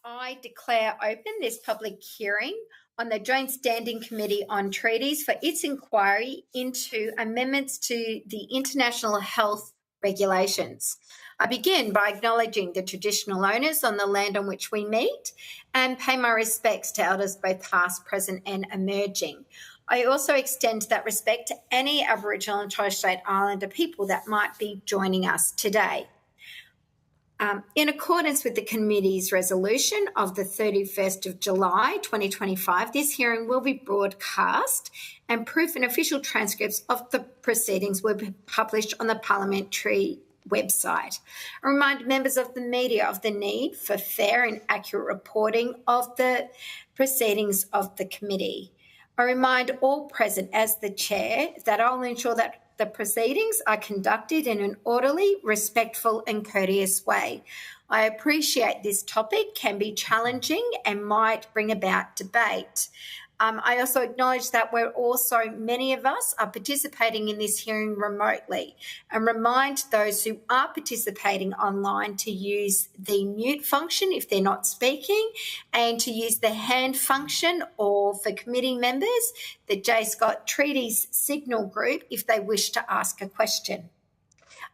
I declare open this public hearing on the Joint Standing Committee on Treaties for its inquiry into amendments to the international health regulations. I begin by acknowledging the traditional owners on the land on which we meet and pay my respects to elders both past, present and emerging. I also extend that respect to any Aboriginal and Torres Strait Islander people that might be joining us today. In accordance with the committee's resolution of the 31st of July 2025, this hearing will be broadcast and proof and official transcripts of the proceedings will be published on the Parliamentary website. I remind members of the media of the need for fair and accurate reporting of the proceedings of the committee. I remind all present as the chair that I'll ensure that the proceedings are conducted in an orderly, respectful and courteous way. I appreciate this topic can be challenging and might bring about debate. I also acknowledge that many of us are participating in this hearing remotely and remind those who are participating online to use the mute function if they're not speaking and to use the hand function or for committee members, the J. Scott Treaties signal group if they wish to ask a question.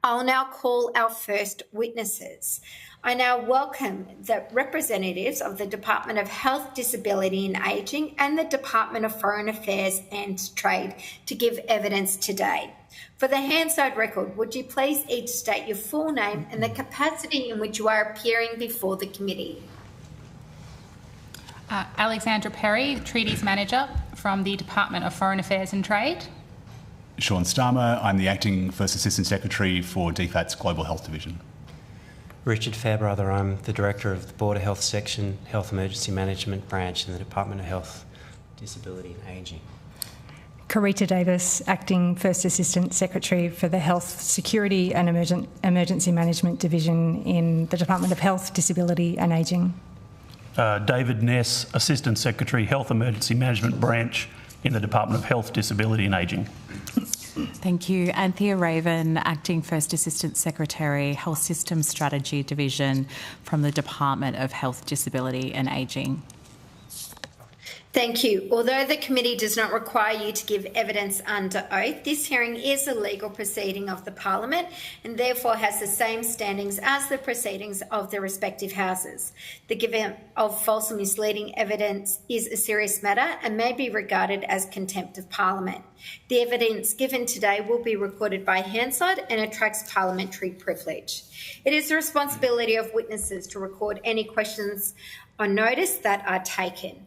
I'll now call our first witnesses. I now welcome the representatives of the Department of Health, Disability and Ageing and the Department of Foreign Affairs and Trade to give evidence today. For the Hansard record, would you please each state your full name and the capacity in which you are appearing before the committee? Alexandra Perry, Treaties Manager from the Department of Foreign Affairs and Trade. Sean Starmer, I'm the Acting First Assistant Secretary for DFAT's Global Health Division. Richard Fairbrother, I'm the Director of the Border Health Section, Health Emergency Management Branch in the Department of Health, Disability and Ageing. Carita Davis, Acting First Assistant Secretary for the Health, Security and Emergency Management Division in the Department of Health, Disability and Ageing. David Ness, Assistant Secretary, Health Emergency Management Branch in the Department of Health, Disability and Ageing. Thank you. Anthea Raven, Acting First Assistant Secretary, Health System Strategy Division from the Department of Health, Disability and Ageing. Thank you. Although the committee does not require you to give evidence under oath, this hearing is a legal proceeding of the Parliament and therefore has the same standings as the proceedings of the respective houses. The giving of false and misleading evidence is a serious matter and may be regarded as contempt of Parliament. The evidence given today will be recorded by Hansard and attracts parliamentary privilege. It is the responsibility of witnesses to record any questions on notice that are taken.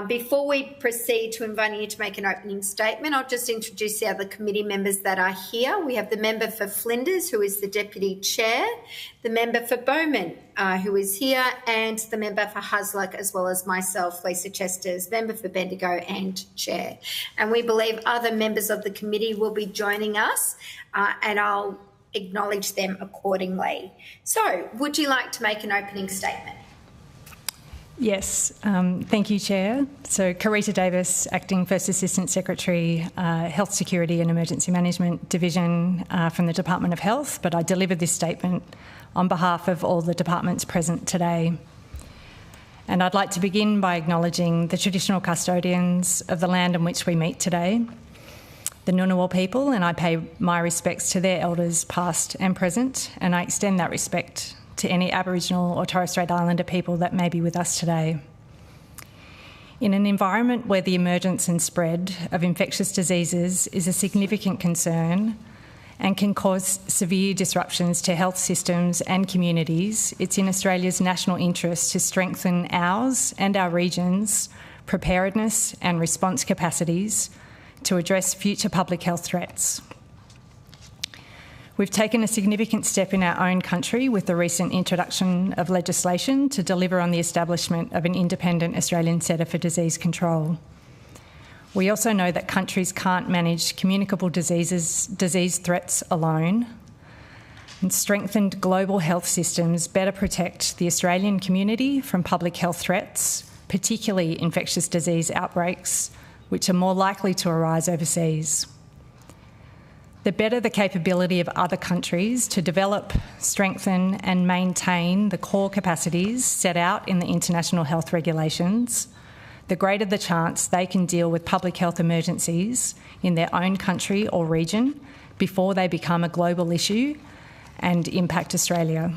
Before we proceed to inviting you to make an opening statement, I'll just introduce the other committee members that are here. We have the member for Flinders, who is the Deputy Chair, the member for Bowman, who is here, and the member for Hasluck, as well as myself, Lisa Chesters, member for Bendigo and Chair. And we believe other members of the committee will be joining us, and I'll acknowledge them accordingly. So, would you like to make an opening statement? Yes, thank you, Chair. So, Carita Davis, Acting First Assistant Secretary, Health, Security and Emergency Management Division from the Department of Health, but I delivered this statement on behalf of all the departments present today. And I'd like to begin by acknowledging the traditional custodians of the land on which we meet today, the Ngunnawal people, and I pay my respects to their elders past and present, and I extend that respect to any Aboriginal or Torres Strait Islander people that may be with us today. In an environment where the emergence and spread of infectious diseases is a significant concern and can cause severe disruptions to health systems and communities, it's in Australia's national interest to strengthen ours and our region's preparedness and response capacities to address future public health threats. We've taken a significant step in our own country with the recent introduction of legislation to deliver on the establishment of an independent Australian Centre for Disease Control. We also know that countries can't manage communicable disease threats alone, and strengthened global health systems better protect the Australian community from public health threats, particularly infectious disease outbreaks, which are more likely to arise overseas. the better the capability of other countries to develop, strengthen and maintain the core capacities set out in the international health regulations, the greater the chance they can deal with public health emergencies in their own country or region before they become a global issue and impact Australia.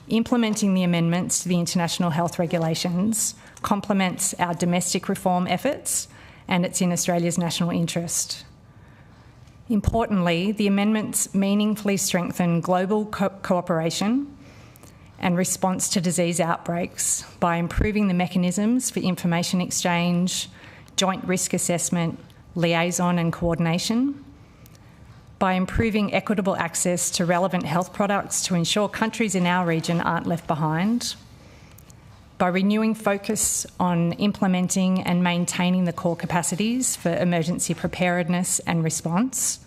Implementing the amendments to the international health regulations complements our domestic reform efforts, and it's in Australia's national interest. Importantly, the amendments meaningfully strengthen global cooperation and response to disease outbreaks by improving the mechanisms for information exchange, joint risk assessment, liaison and coordination, by improving equitable access to relevant health products to ensure countries in our region aren't left behind, by renewing focus on implementing and maintaining the core capacities for emergency preparedness and response,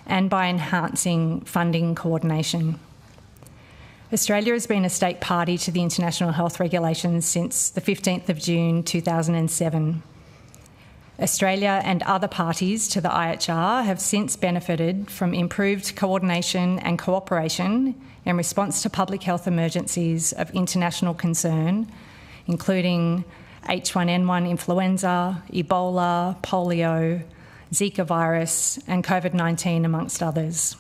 and by enhancing funding coordination. Australia has been a state party to the international health regulations since the 15th of June 2007. Australia and other parties to the IHR have since benefited from improved coordination and cooperation in response to public health emergencies of international concern, including H1N1 influenza, Ebola, polio, Zika virus and COVID-19, amongst others.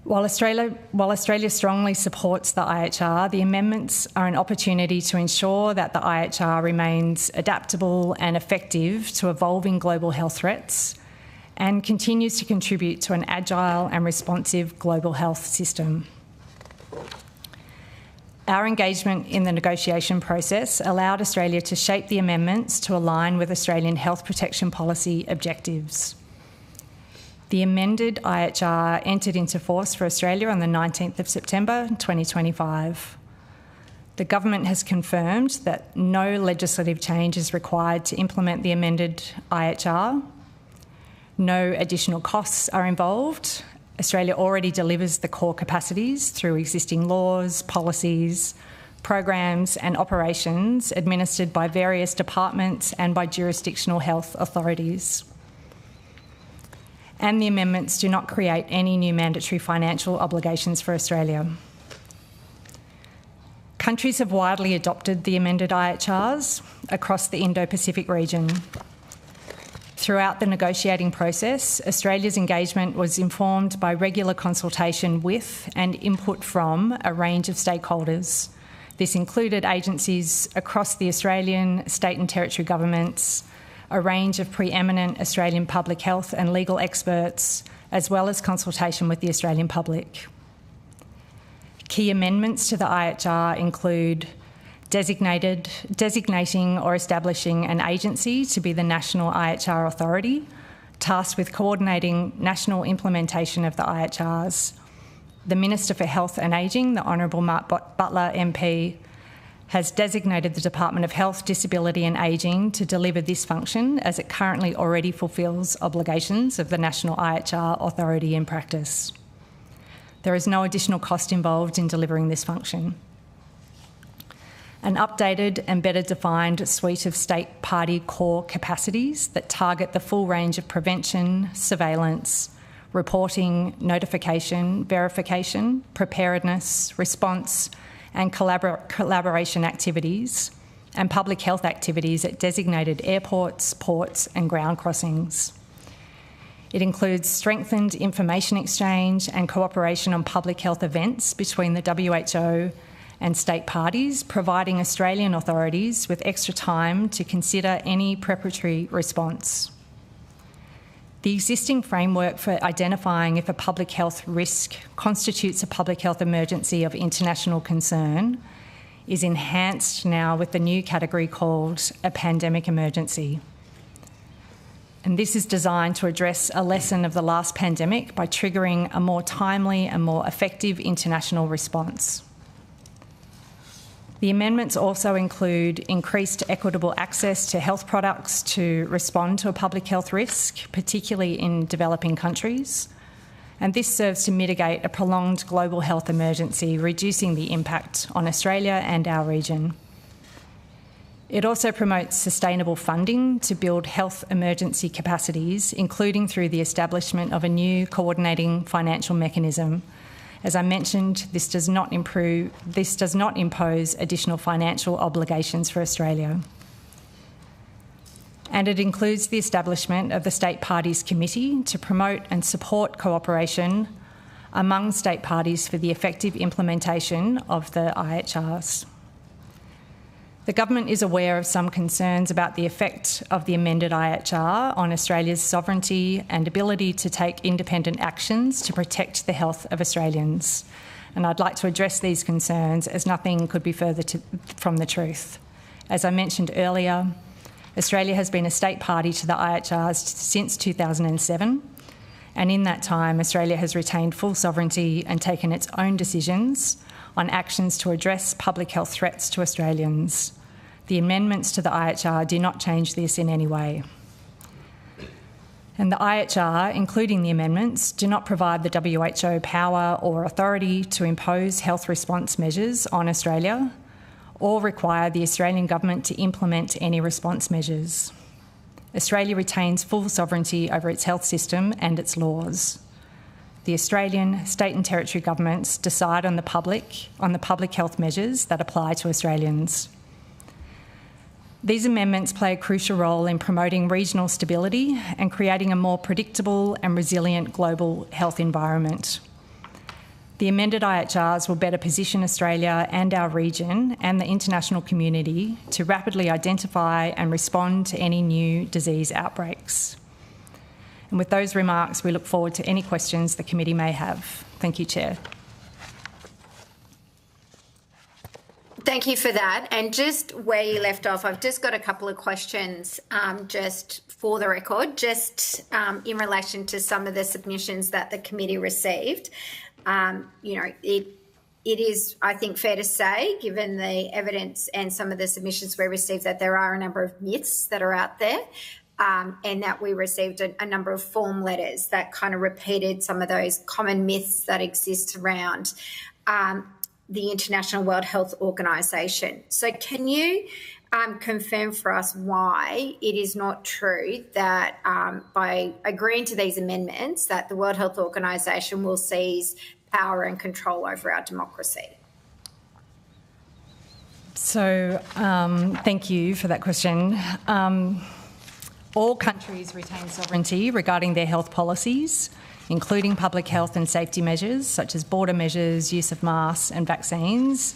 While Australia strongly supports the IHR, the amendments are an opportunity to ensure that the IHR remains adaptable and effective to evolving global health threats and continues to contribute to an agile and responsive global health system. Our engagement in the negotiation process allowed Australia to shape the amendments to align with Australian health protection policy objectives. The amended IHR entered into force for Australia on the 19th of September 2025. The government has confirmed that no legislative change is required to implement the amended IHR. No additional costs are involved. Australia already delivers the core capacities through existing laws, policies, programs and operations administered by various departments and by jurisdictional health authorities. And the amendments do not create any new mandatory financial obligations for Australia. Countries have widely adopted the amended IHRs across the Indo-Pacific region. Throughout the negotiating process, Australia's engagement was informed by regular consultation with and input from a range of stakeholders. This included agencies across the Australian, state and territory governments, a range of preeminent Australian public health and legal experts, as well as consultation with the Australian public. Key amendments to the IHR include designating or establishing an agency to be the National IHR Authority, tasked with coordinating national implementation of the IHRs. The Minister for Health and Ageing, the Honourable Mark Butler MP, has designated the Department of Health, Disability and Ageing to deliver this function, as it currently already fulfils obligations of the National IHR Authority in practice. There is no additional cost involved in delivering this function. An updated and better defined suite of state party core capacities that target the full range of prevention, surveillance, reporting, notification, verification, preparedness, response and collaboration activities and public health activities at designated airports, ports and ground crossings. It includes strengthened information exchange and cooperation on public health events between the WHO and state parties, providing Australian authorities with extra time to consider any preparatory response. The existing framework for identifying if a public health risk constitutes a public health emergency of international concern is enhanced now with the new category called a pandemic emergency. And this is designed to address a lesson of the last pandemic by triggering a more timely and more effective international response. The amendments also include increased equitable access to health products to respond to a public health risk, particularly in developing countries, and this serves to mitigate a prolonged global health emergency, reducing the impact on Australia and our region. It also promotes sustainable funding to build health emergency capacities, including through the establishment of a new coordinating financial mechanism. As I mentioned, this does not impose additional financial obligations for Australia. And it includes the establishment of the State Parties Committee to promote and support cooperation among state parties for the effective implementation of the IHRs. The government is aware of some concerns about the effect of the amended IHR on Australia's sovereignty and ability to take independent actions to protect the health of Australians. And I'd like to address these concerns, as nothing could be further from the truth. As I mentioned earlier, Australia has been a state party to the IHRs since 2007, and in that time Australia has retained full sovereignty and taken its own decisions on actions to address public health threats to Australians. The amendments to the IHR do not change this in any way. And the IHR, including the amendments, do not provide the WHO power or authority to impose health response measures on Australia or require the Australian government to implement any response measures. Australia retains full sovereignty over its health system and its laws. The Australian, state and territory governments decide on the public health measures that apply to Australians. These amendments play a crucial role in promoting regional stability and creating a more predictable and resilient global health environment. The amended IHRs will better position Australia and our region and the international community to rapidly identify and respond to any new disease outbreaks. And with those remarks, we look forward to any questions the committee may have. Thank you, Chair. Thank you for that. And just where you left off, I've just got a couple of questions just for the record, just in relation to some of the submissions that the committee received. It is, I think, fair to say, given the evidence and some of the submissions we received, that there are a number of myths that are out there, and that we received a number of form letters that kind of repeated some of those common myths that exist around the International World Health Organization. So can you confirm for us why it is not true that by agreeing to these amendments that the World Health Organization will seize power and control over our democracy? So thank you for that question. All countries retain sovereignty regarding their health policies, including public health and safety measures such as border measures, use of masks and vaccines.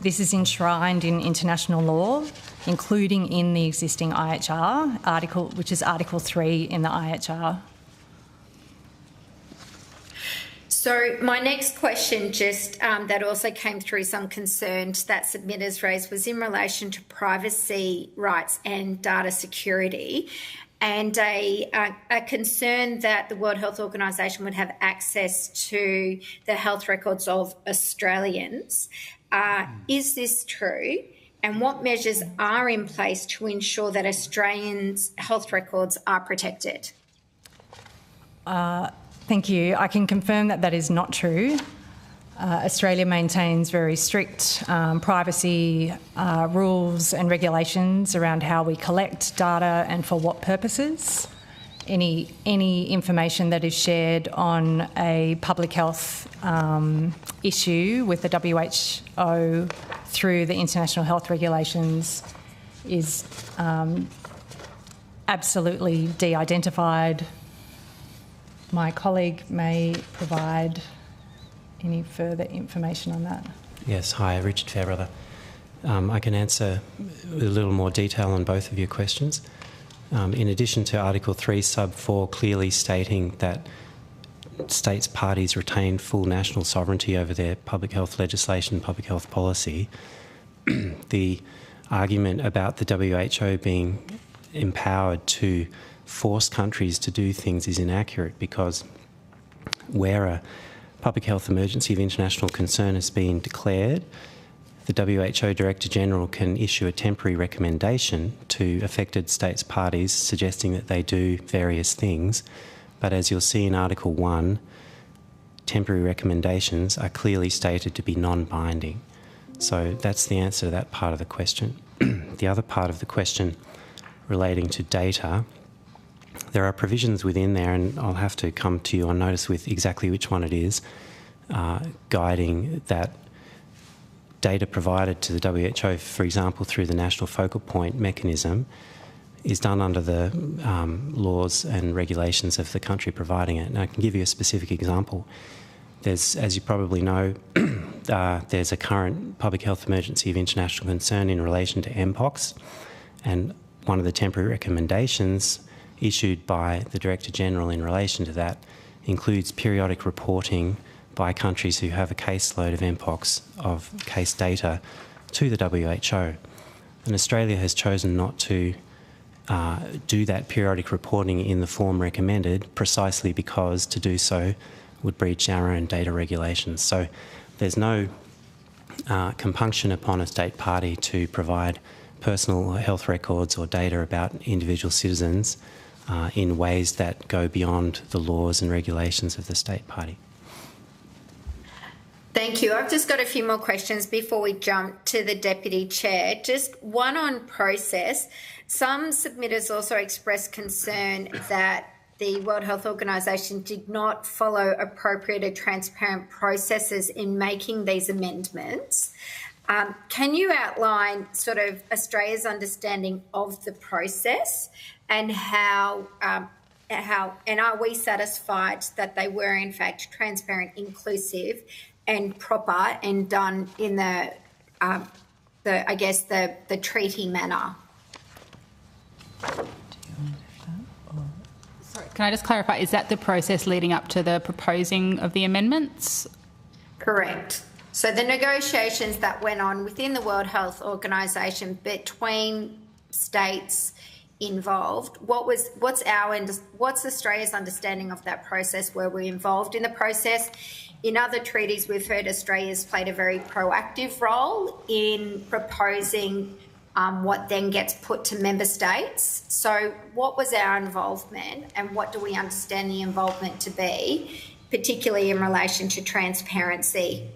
This is enshrined in international law, including in the existing IHR, which is Article 3 in the IHR. So my next question just that also came through some concerns that submitters raised was in relation to privacy rights and data security, and a concern that the World Health Organization would have access to the health records of Australians. Is this true? And what measures are in place to ensure that Australians' health records are protected? Thank you. I can confirm that that is not true. Australia maintains very strict privacy rules and regulations around how we collect data and for what purposes. Any information that is shared on a public health issue with the WHO through the international health regulations is absolutely de-identified. My colleague may provide any further information on that. Yes, hi, Richard Fairbrother. I can answer with a little more detail on both of your questions. In addition to Article 3, Sub 4 clearly stating that states parties retain full national sovereignty over their public health legislation, public health policy, the argument about the WHO being empowered to force countries to do things is inaccurate, because where a public health emergency of international concern has been declared, the WHO Director General can issue a temporary recommendation to affected states parties suggesting that they do various things. But as you'll see in Article 1, temporary recommendations are clearly stated to be non-binding. So that's the answer to that part of the question. the other part of the question relating to data, there are provisions within there, and I'll have to come to you on notice with exactly which one it is, guiding that data provided to the WHO, for example, through the National Focal Point mechanism, is done under the laws and regulations of the country providing it. And I can give you a specific example. There's, as you probably know, there's a current public health emergency of international concern in relation to Mpox, and one of the temporary recommendations issued by the Director General in relation to that includes periodic reporting by countries who have a caseload of Mpox, of case data, to the WHO. And Australia has chosen not to do that periodic reporting in the form recommended, precisely because to do so would breach our own data regulations. So there's no compunction upon a state party to provide personal health records or data about individual citizens in ways that go beyond the laws and regulations of the state party. Thank you. I've just got a few more questions before we jump to the Deputy Chair. Just one on process. Some submitters also expressed concern that the World Health Organization did not follow appropriate and transparent processes in making these amendments. Can you outline sort of Australia's understanding of the process and how and are we satisfied that they were in fact transparent, inclusive, and proper, and done in the treaty manner? Sorry, can I just clarify, is that the process leading up to the proposing of the amendments? Correct. So the negotiations that went on within the World Health Organization between states involved, what's Australia's understanding of that process? Were we involved in the process? In other treaties, we've heard Australia's played a very proactive role in proposing what then gets put to member states. So what was our involvement, and what do we understand the involvement to be, particularly in relation to transparency?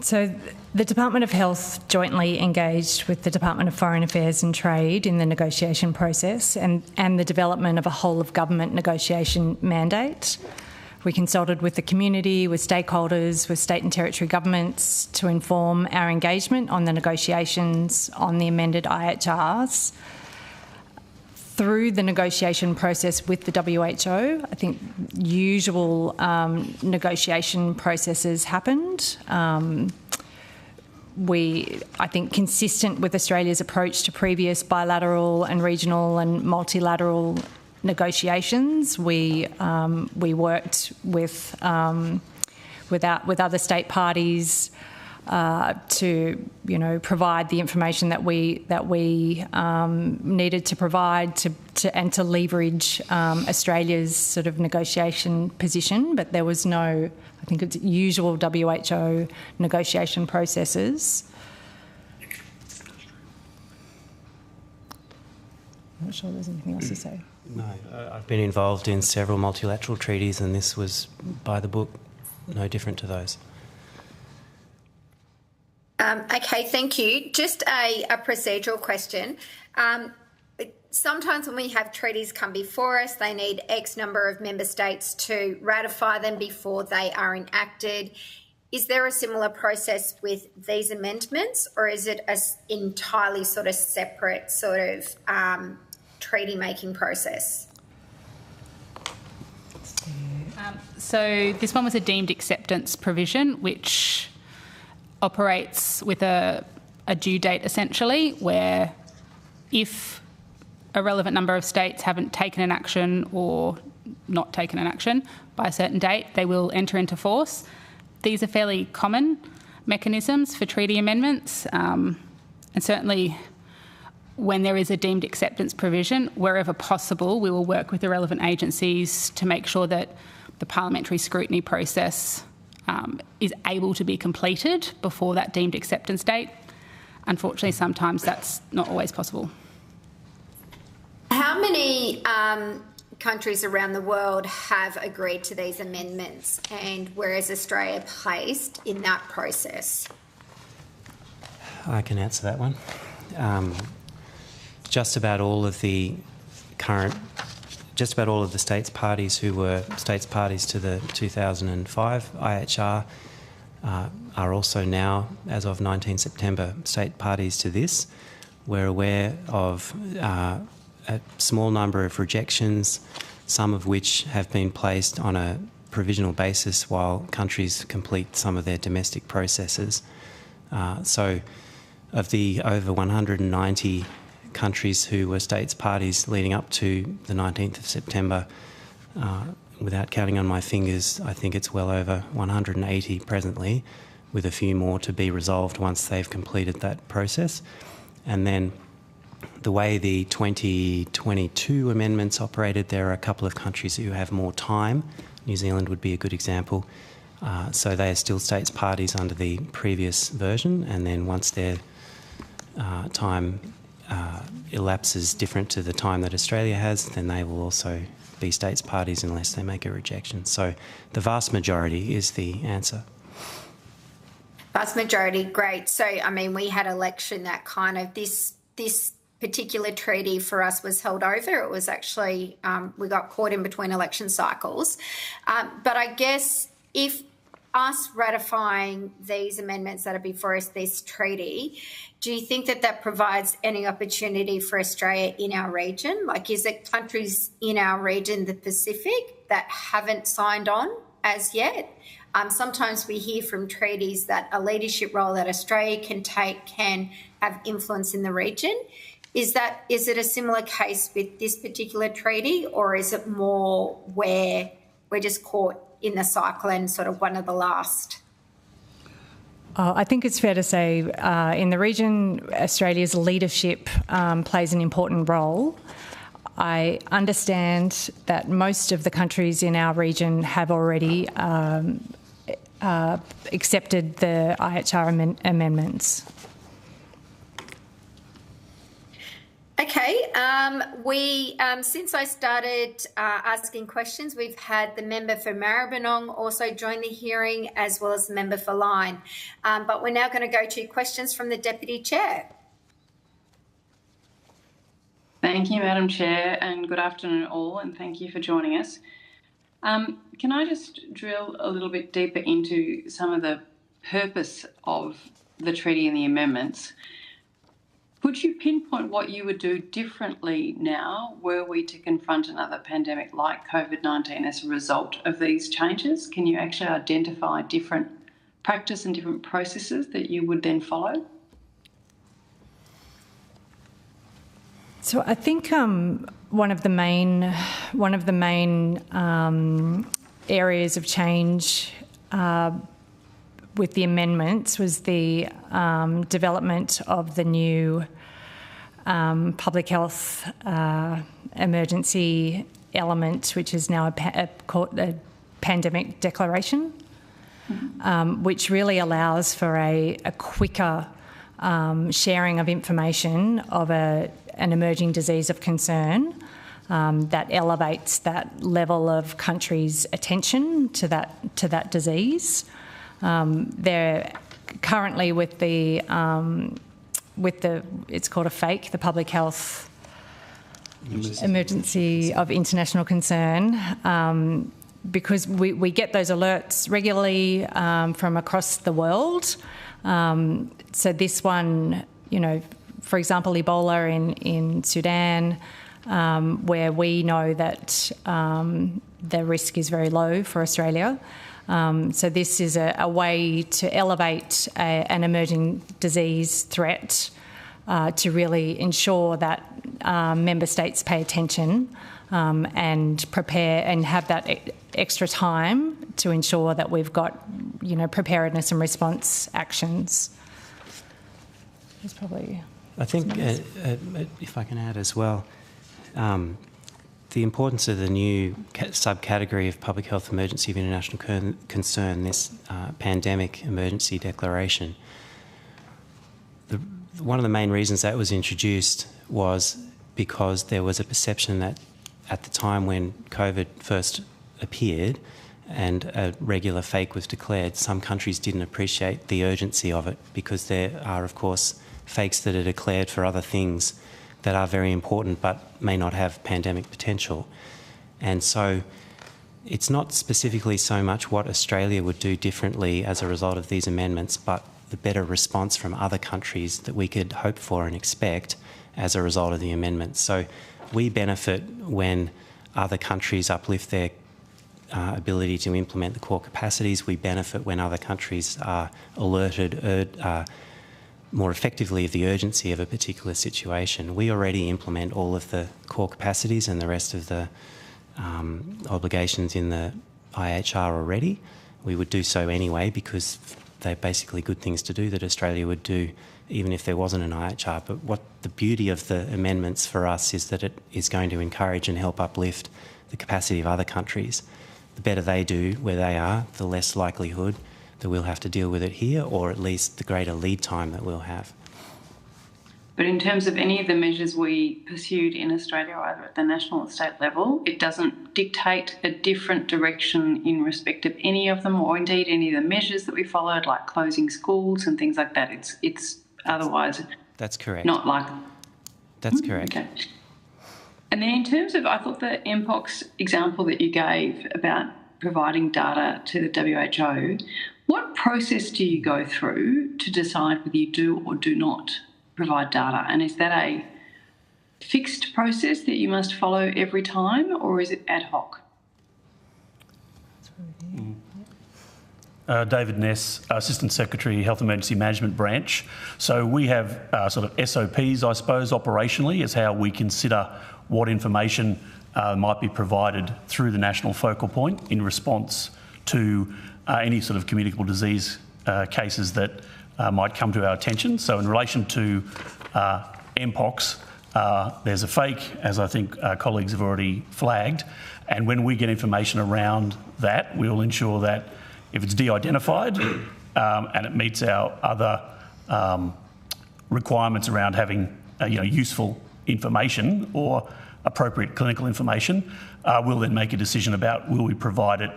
So the Department of Health jointly engaged with the Department of Foreign Affairs and Trade in the negotiation process and the development of a whole-of-government negotiation mandate. We consulted with the community, with stakeholders, with state and territory governments to inform our engagement on the negotiations on the amended IHRs. Through the negotiation process with the WHO, I think usual negotiation processes happened. I think consistent with Australia's approach to previous bilateral and regional and multilateral negotiations, we worked with other state parties to provide the information that we needed to provide to leverage Australia's sort of negotiation position, but there was no, I think it's usual WHO negotiation processes. I'm not sure there's anything else to say. No, I've been involved in several multilateral treaties, and this was by the book, no different to those. Okay, thank you. Just a procedural question. Sometimes when we have treaties come before us, they need X number of member states to ratify them before they are enacted. Is there a similar process with these amendments, or is it an entirely sort of separate sort of treaty-making process? So this one was a deemed acceptance provision, which operates with a due date essentially, where if a relevant number of states haven't taken an action or not taken an action by a certain date, they will enter into force. These are fairly common mechanisms for treaty amendments, and certainly when there is a deemed acceptance provision, wherever possible, we will work with the relevant agencies to make sure that the parliamentary scrutiny process is able to be completed before that deemed acceptance date. Unfortunately, sometimes that's not always possible. How many countries around the world have agreed to these amendments, and where is Australia placed in that process? I can answer that one. just about all of the states parties who were states parties to the 2005 IHR are also now, as of 19 September, state parties to this. We're aware of a small number of rejections, some of which have been placed on a provisional basis while countries complete some of their domestic processes. So of the over 190 countries who were states parties leading up to the 19th of September, without counting on my fingers, I think it's well over 180 presently, with a few more to be resolved once they've completed that process. And then the way the 2022 amendments operated, there are a couple of countries who have more time. New Zealand would be a good example. So they are still states parties under the previous version, and then once their time elapses different to the time that Australia has, then they will also be states parties unless they make a rejection. So the vast majority is the answer. Vast majority, great. So, I mean, we had election that kind of this particular treaty for us was held over. It was actually, we got caught in between election cycles. But I guess if us ratifying these amendments that are before us, this treaty, do you think that that provides any opportunity for Australia in our region? Like, is it countries in our region, the Pacific, that haven't signed on as yet? Sometimes we hear from treaties that a leadership role that Australia can take can have influence in the region. Is it a similar case with this particular treaty, or is it more where we're just caught in the cycle and sort of one of the last? I think it's fair to say in the region, Australia's leadership plays an important role. I understand that most of the countries in our region have already accepted the IHR amendments. Okay, since I started asking questions, we've had the member for Maribyrnong also join the hearing, as well as the member for Lyne. But we're now going to go to questions from the Deputy Chair. Thank you, Madam Chair, and good afternoon all, and thank you for joining us. Can I just drill a little bit deeper into some of the purpose of the treaty and the amendments? Could you pinpoint what you would do differently now were we to confront another pandemic like COVID-19 as a result of these changes? Can you actually identify different practice and different processes that you would then follow? So I think one of the main areas of change with the amendments was the development of the new public health emergency element, which is now called a pandemic declaration, which really allows for a quicker sharing of information of an emerging disease of concern that elevates that level of countries' attention to that disease. They're currently with the it's called a FAKE, the Public Health Emergency of International Concern, because we get those alerts regularly from across the world. So this one, for example, Ebola in Sudan, where we know that the risk is very low for Australia. So this is a way to elevate an emerging disease threat to really ensure that member states pay attention and prepare and have that extra time to ensure that we've got, preparedness and response actions. It's probably... I think, if I can add as well, the importance of the new subcategory of public health emergency of international concern, this pandemic emergency declaration. One of the main reasons that was introduced was because there was a perception that at the time when COVID first appeared and a regular FAKE was declared, some countries didn't appreciate the urgency of it because there are, of course, fakes that are declared for other things that are very important but may not have pandemic potential. And so it's not specifically so much what Australia would do differently as a result of these amendments, but the better response from other countries that we could hope for and expect as a result of the amendments. So we benefit when other countries uplift their ability to implement the core capacities. We benefit when other countries are alerted more effectively of the urgency of a particular situation. We already implement all of the core capacities and the rest of the obligations in the IHR already. We would do so anyway because they're basically good things to do that Australia would do even if there wasn't an IHR. But what the beauty of the amendments for us is that it is going to encourage and help uplift the capacity of other countries. The better they do where they are, the less likelihood that we'll have to deal with it here, or at least the greater lead time that we'll have. But in terms of any of the measures we pursued in Australia, either at the national or state level, it doesn't dictate a different direction in respect of any of them, or indeed any of the measures that we followed, like closing schools and things like that. It's otherwise. That's correct. Not like. That's correct. Okay. And then in terms of, I thought the MPOX example that you gave about providing data to the WHO, what process do you go through to decide whether you do or do not provide data? And is that a fixed process that you must follow every time, or is it ad hoc? David Ness, Assistant Secretary, Health Emergency Management Branch. So we have sort of SOPs, I suppose, operationally, as how we consider what information might be provided through the national focal point in response to any sort of communicable disease cases that might come to our attention. So in relation to MPOX, there's a fake, as I think colleagues have already flagged, and when we get information around that, we will ensure that if it's de-identified and it meets our other requirements around having useful information or appropriate clinical information, we'll then make a decision about will we provide it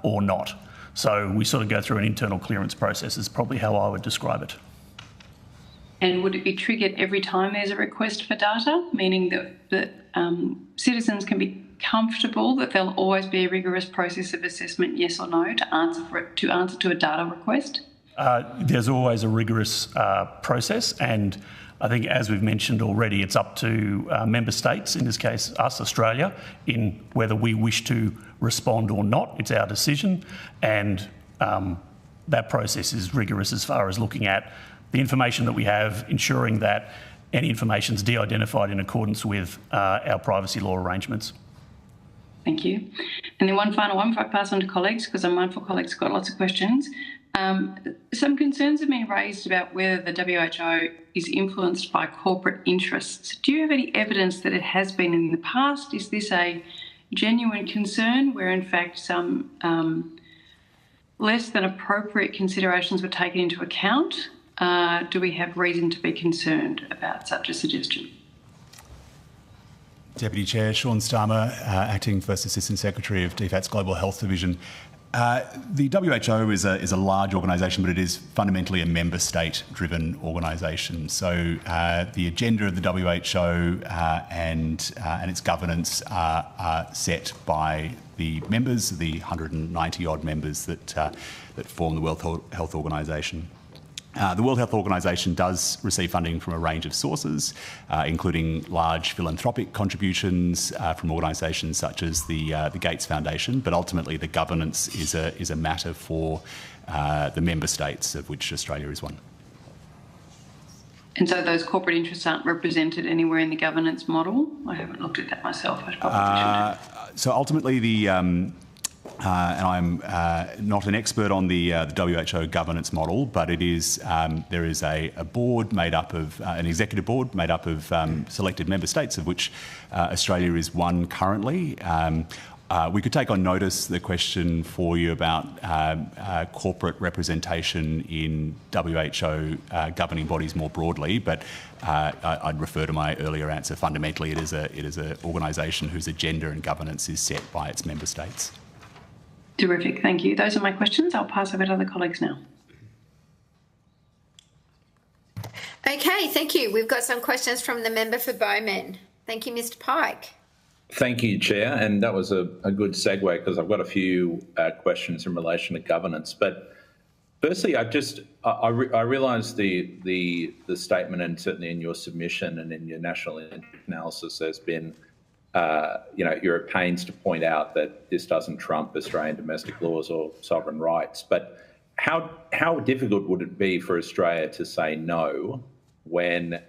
or not. So we sort of go through an internal clearance process is probably how I would describe it. And would it be triggered every time there's a request for data, meaning that citizens can be comfortable that there'll always be a rigorous process of assessment, yes or no, to answer to a data request? There's always a rigorous process, and I think, as we've mentioned already, it's up to member states, in this case us, Australia, in whether we wish to respond or not. It's our decision, and that process is rigorous as far as looking at the information that we have, ensuring that any information is de-identified in accordance with our privacy law arrangements. Thank you. And then one final one before I pass on to colleagues, because I'm mindful colleagues have got lots of questions. Some concerns have been raised about whether the WHO is influenced by corporate interests. Do you have any evidence that it has been in the past? Is this a genuine concern where, in fact, some less than appropriate considerations were taken into account? Do we have reason to be concerned about such a suggestion? Deputy Chair, Sean Starmer, Acting First Assistant Secretary of DFAT's Global Health Division. The WHO is a large organisation, but it is fundamentally a member state-driven organisation. So the agenda of the WHO and its governance are set by the members, the 190-odd members that form the World Health Organisation. The World Health Organisation does receive funding from a range of sources, including large philanthropic contributions from organisations such as the Gates Foundation, but ultimately the governance is a matter for the member states, of which Australia is one. And so those corporate interests aren't represented anywhere in the governance model? I haven't looked at that myself. I probably should. So ultimately and I'm not an expert on the WHO governance model, but it is there is a board made up of an executive board made up of selected member states, of which Australia is one currently. We could take on notice the question for you about corporate representation in WHO governing bodies more broadly, but I'd refer to my earlier answer. Fundamentally, it is an organisation whose agenda and governance is set by its member states. Terrific, thank you. Those are my questions. I'll pass over to other colleagues now. Okay, thank you. We've got some questions from the member for Bowman. Thank you, Mr. Pike. Thank you, Chair, and that was a good segue because I've got a few questions in relation to governance. But firstly, I realise the statement, and certainly in your submission and in your national analysis, there's been you're at pains to point out that this doesn't trump Australian domestic laws or sovereign rights. But how difficult would it be for Australia to say no when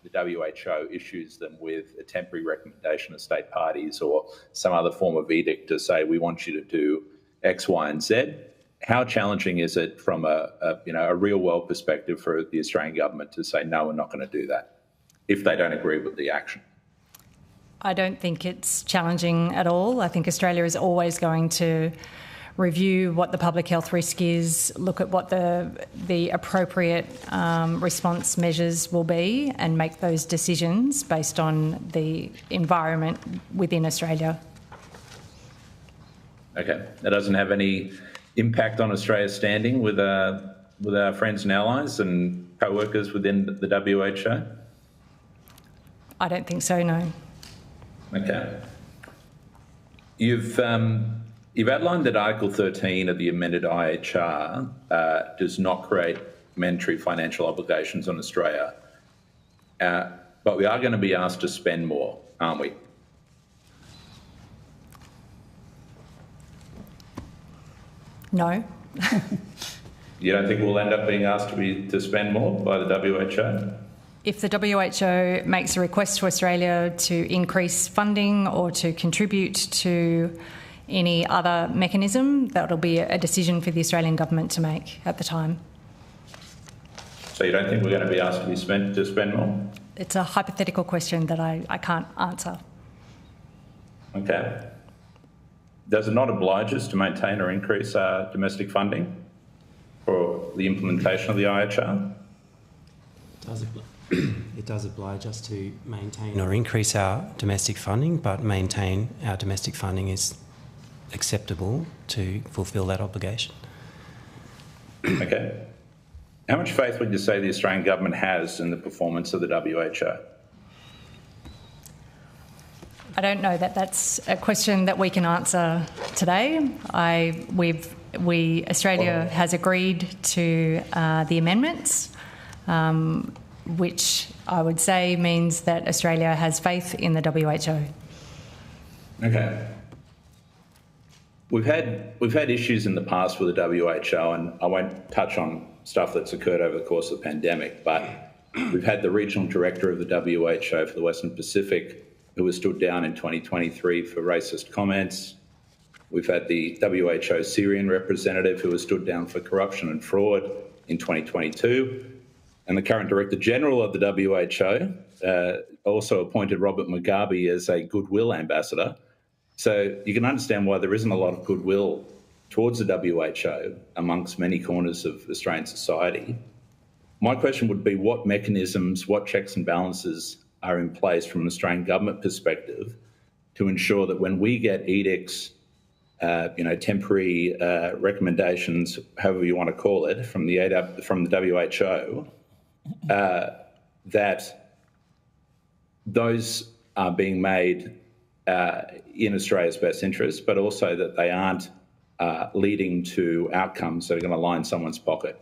the WHO issues them with a temporary recommendation of state parties or some other form of edict to say, we want you to do X, Y, and Z? How challenging is it from a real world perspective for the Australian government to say, no, we're not going to do that if they don't agree with the action? I don't think it's challenging at all. I think Australia is always going to review what the public health risk is, look at what the appropriate response measures will be, and make those decisions based on the environment within Australia. Okay. That doesn't have any impact on Australia's standing with our friends and allies and co-workers within the WHO? I don't think so, no. Okay. You've outlined that Article 13 of the amended IHR does not create mandatory financial obligations on Australia, but we are going to be asked to spend more, aren't we? No. You don't think we'll end up being asked to spend more by the WHO? If the WHO makes a request to Australia to increase funding or to contribute to any other mechanism, that'll be a decision for the Australian government to make at the time. So you don't think we're going to be asked to spend more? It's a hypothetical question that I can't answer. Okay. Does it not oblige us to maintain or increase our domestic funding for the implementation of the IHR? It does oblige us to maintain or increase our domestic funding, but maintain our domestic funding is acceptable to fulfil that obligation. Okay. How much faith would you say the Australian government has in the performance of the WHO? I don't know that that's a question that we can answer today. Australia has agreed to the amendments, which I would say means that Australia has faith in the WHO. Okay. We've had issues in the past with the WHO, and I won't touch on stuff that's occurred over the course of the pandemic, but we've had the regional director of the WHO for the Western Pacific who was stood down in 2023 for racist comments. We've had the WHO Syrian representative who was stood down for corruption and fraud in 2022. And the current Director General of the WHO also appointed Robert Mugabe as a goodwill ambassador. So you can understand why there isn't a lot of goodwill towards the WHO amongst many corners of Australian society. My question would be, what mechanisms, what checks and balances are in place from an Australian government perspective to ensure that when we get edicts, temporary recommendations, however you want to call it, from the WHO, that those are being made in Australia's best interest, but also that they aren't leading to outcomes that are going to line someone's pocket?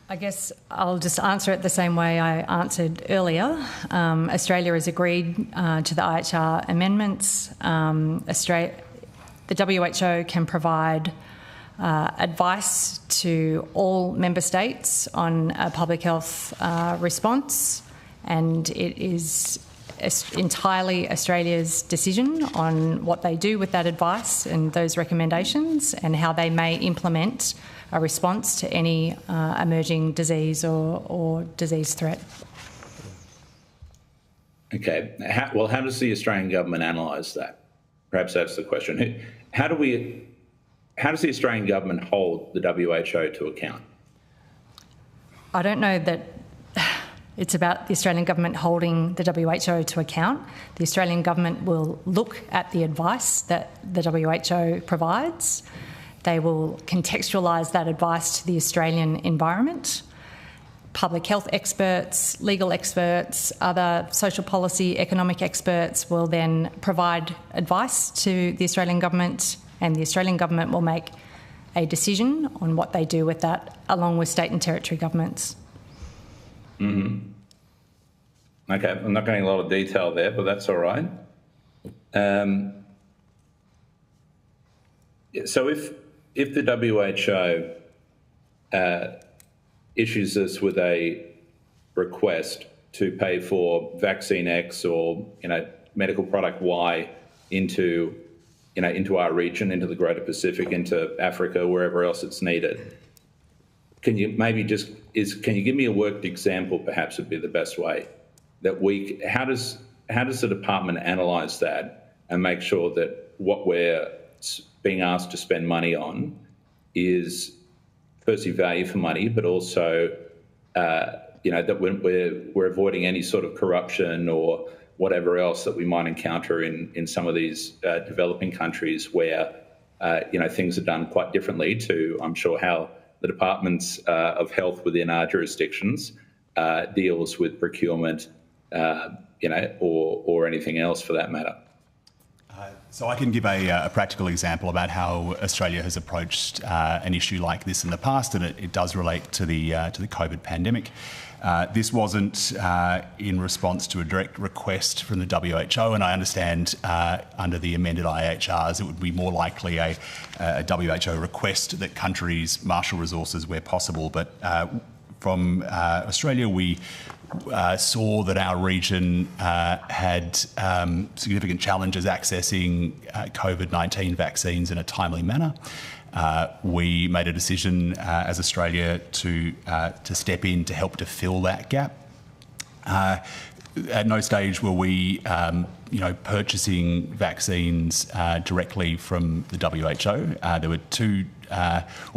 I guess I'll just answer it the same way I answered earlier. Australia has agreed to the IHR amendments. The WHO can provide advice to all member states on a public health response, and it is entirely Australia's decision on what they do with that advice and those recommendations and how they may implement a response to any emerging disease or disease threat. Okay. How does the Australian government analyse that? Perhaps that's the question. How does the Australian government hold the WHO to account? I don't know that it's about the Australian government holding the WHO to account. The Australian government will look at the advice that the WHO provides. They will contextualise that advice to the Australian environment. public health experts, legal experts, other social policy, economic experts will then provide advice to the Australian government, and the Australian government will make a decision on what they do with that, along with state and territory governments. Mm-hmm. Okay, I'm not getting a lot of detail there, but that's all right. So if the WHO issues us with a request to pay for vaccine X or medical product Y into our region, into the Greater Pacific, into Africa, wherever else it's needed, can you maybe can you give me a worked example? Perhaps would be the best way. How does the department analyse that and make sure that what we're being asked to spend money on is firstly value for money, but also that we're avoiding any sort of corruption or whatever else that we might encounter in some of these developing countries where things are done quite differently to, I'm sure, how the departments of health within our jurisdictions deals with procurement, or anything else for that matter. So I can give a practical example about how Australia has approached an issue like this in the past, and it does relate to the COVID pandemic. This wasn't in response to a direct request from the WHO, and I understand under the amended IHRs it would be more likely a WHO request that countries marshal resources where possible. But from Australia, we saw that our region had significant challenges accessing COVID-19 vaccines in a timely manner. We made a decision as Australia to step in to help to fill that gap. At no stage were we, purchasing vaccines directly from the WHO. There were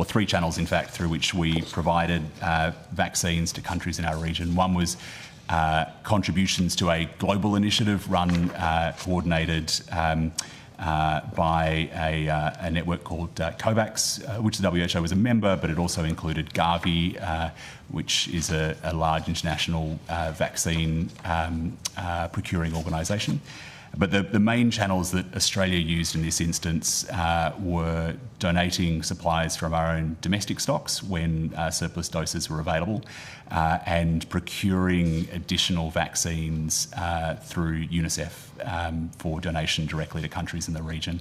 three channels, in fact, through which we provided vaccines to countries in our region. One was contributions to a global initiative run, coordinated by a network called COVAX, which the WHO was a member, but it also included Gavi, which is a large international vaccine procuring organisation. But the main channels that Australia used in this instance were donating supplies from our own domestic stocks when surplus doses were available, and procuring additional vaccines through UNICEF for donation directly to countries in the region.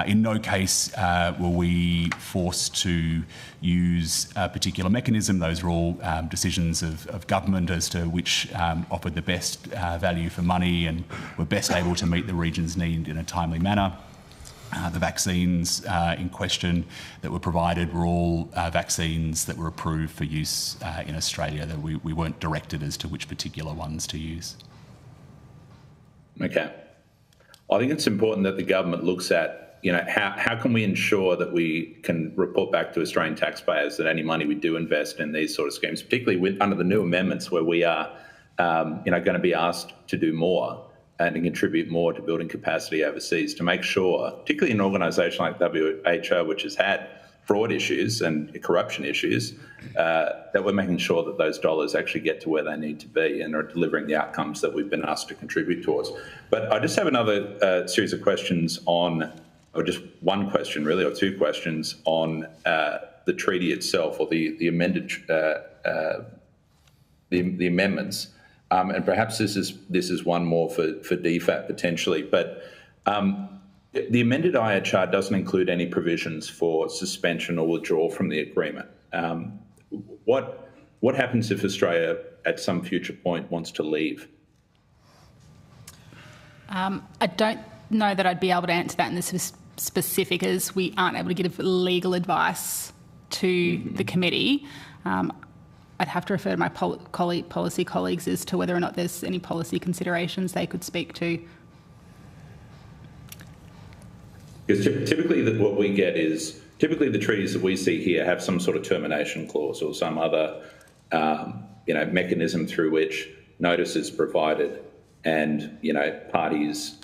In no case were we forced to use a particular mechanism. Those were all decisions of government as to which offered the best value for money and were best able to meet the region's need in a timely manner. The vaccines in question that were provided were all vaccines that were approved for use in Australia. That we weren't directed as to which particular ones to use. Okay. I think it's important that the government looks at, how can we ensure that we can report back to Australian taxpayers that any money we do invest in these sort of schemes, particularly under the new amendments where we are, going to be asked to do more and to contribute more to building capacity overseas, to make sure, particularly in an organisation like WHO, which has had fraud issues and corruption issues, that we're making sure that those dollars actually get to where they need to be and are delivering the outcomes that we've been asked to contribute towards. But I just have another series of questions on, or just one question really, or two questions on the treaty itself, or the amended the amendments. And perhaps this is one more for DFAT potentially, but the amended IHR doesn't include any provisions for suspension or withdrawal from the agreement. What happens if Australia at some future point wants to leave? I don't know that I'd be able to answer that in this specific, as we aren't able to give legal advice to the committee. I'd have to refer to my policy colleagues as to whether or not there's any policy considerations they could speak to. Because typically what we get is, typically the treaties that we see here have some sort of termination clause or some other mechanism through which notice is provided and parties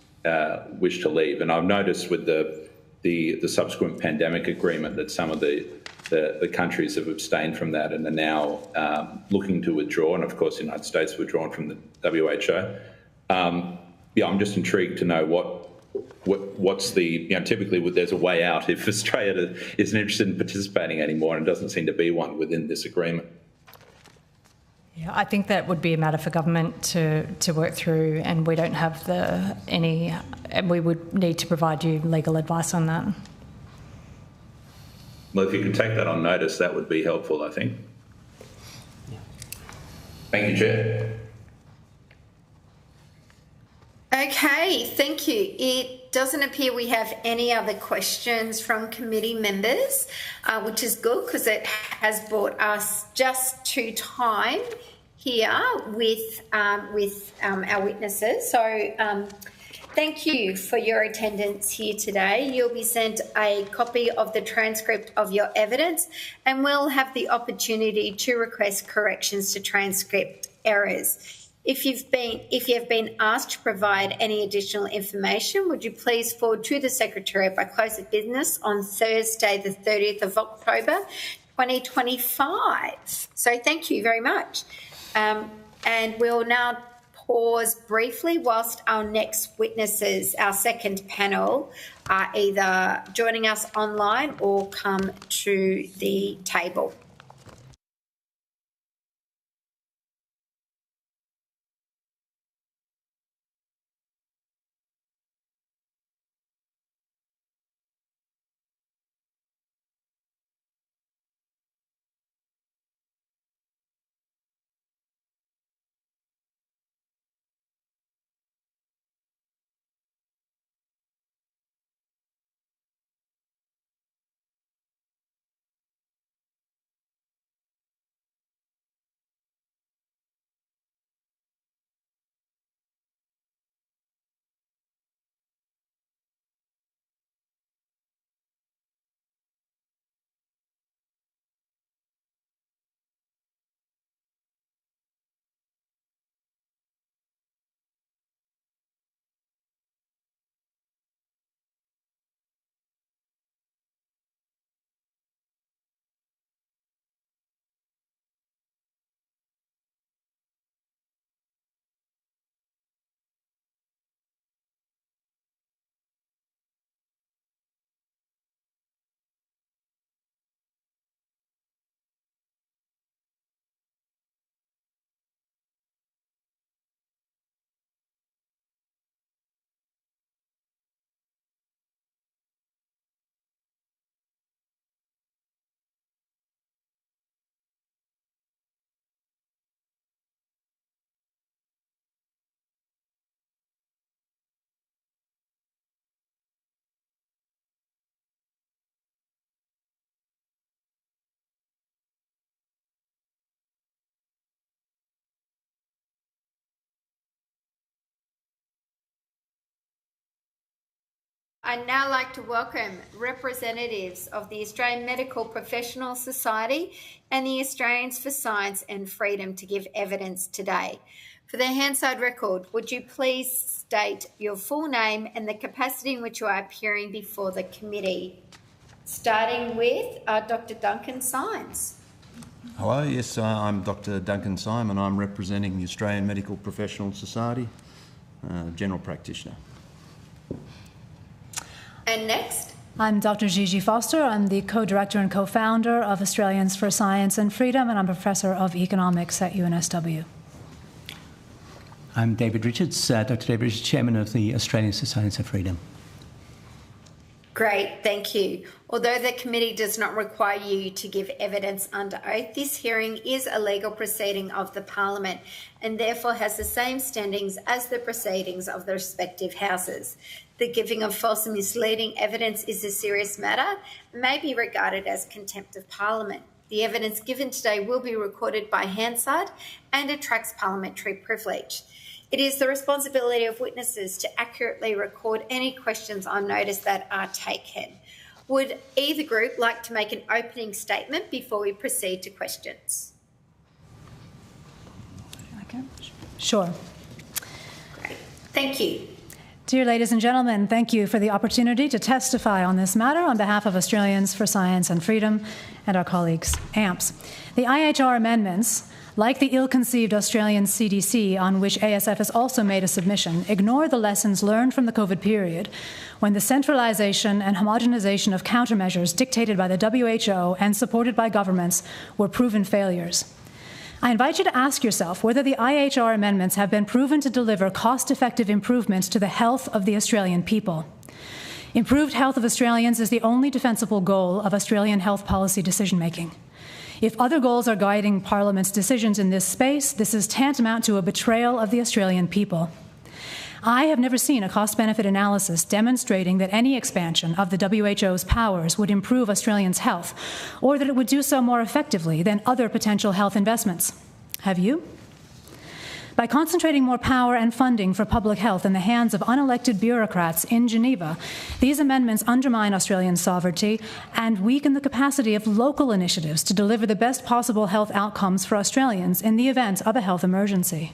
wish to leave. And I've noticed with the the subsequent pandemic agreement, that some of the countries have abstained from that and are now looking to withdraw, and of course the United States have withdrawn from the WHO. I'm just intrigued to know what's the, typically there's a way out if Australia isn't interested in participating anymore, and it doesn't seem to be one within this agreement. Yeah, I think that would be a matter for government to work through, and we don't have and we would need to provide you legal advice on that. Well, if you could take that on notice, that would be helpful, I think. Yeah. Thank you, Chair. Okay, thank you. It doesn't appear we have any other questions from committee members, which is good because it has brought us just to time here with our witnesses. So thank you for your attendance here today. You'll be sent a copy of the transcript of your evidence, and we'll have the opportunity to request corrections to transcript errors. If you have been asked to provide any additional information, would you please forward to the Secretariat by close of business on Thursday, the 30th of October, 2025. So thank you very much. And we'll now pause briefly whilst our next witnesses, our second panel, are either joining us online or come to the table. I'd now like to welcome representatives of the Australian Medical Professional Society and the Australians for Science and Freedom to give evidence today. For the Hansard record, would you please state your full name and the capacity in which you are appearing before the committee? Starting with Dr. Duncan Symes. Hello, yes, I'm Dr. Duncan Syme and I'm representing the Australian Medical Professional Society, General Practitioner. And next? I'm Dr. Gigi Foster. I'm the co-director and co-founder of Australians for Science and Freedom, and I'm Professor of Economics at UNSW. I'm David Richards, Dr. David Richards, Chairman of the Australians for Science and Freedom. Great, thank you. Although the committee does not require you to give evidence under oath, this hearing is a legal proceeding of the Parliament and therefore has the same standings as the proceedings of the respective houses. The giving of false and misleading evidence is a serious matter and may be regarded as contempt of Parliament. The evidence given today will be recorded by Hansard and attracts parliamentary privilege. It is the responsibility of witnesses to accurately record any questions on notice that are taken. Would either group like to make an opening statement before we proceed to questions? Okay. Sure. Great. Thank you. Dear ladies and gentlemen, thank you for the opportunity to testify on this matter on behalf of Australians for Science and Freedom and our colleagues, AMPS. The IHR amendments, like the ill-conceived Australian CDC, on which ASF has also made a submission, ignore the lessons learned from the COVID period, when the centralisation and homogenisation of countermeasures dictated by the WHO and supported by governments were proven failures. I invite you to ask yourself whether the IHR amendments have been proven to deliver cost-effective improvements to the health of the Australian people. Improved health of Australians is the only defensible goal of Australian health policy decision-making. If other goals are guiding Parliament's decisions in this space, this is tantamount to a betrayal of the Australian people. I have never seen a cost-benefit analysis demonstrating that any expansion of the WHO's powers would improve Australians' health, or that it would do so more effectively than other potential health investments. Have you? By concentrating more power and funding for public health in the hands of unelected bureaucrats in Geneva, these amendments undermine Australian sovereignty and weaken the capacity of local initiatives to deliver the best possible health outcomes for Australians in the event of a health emergency.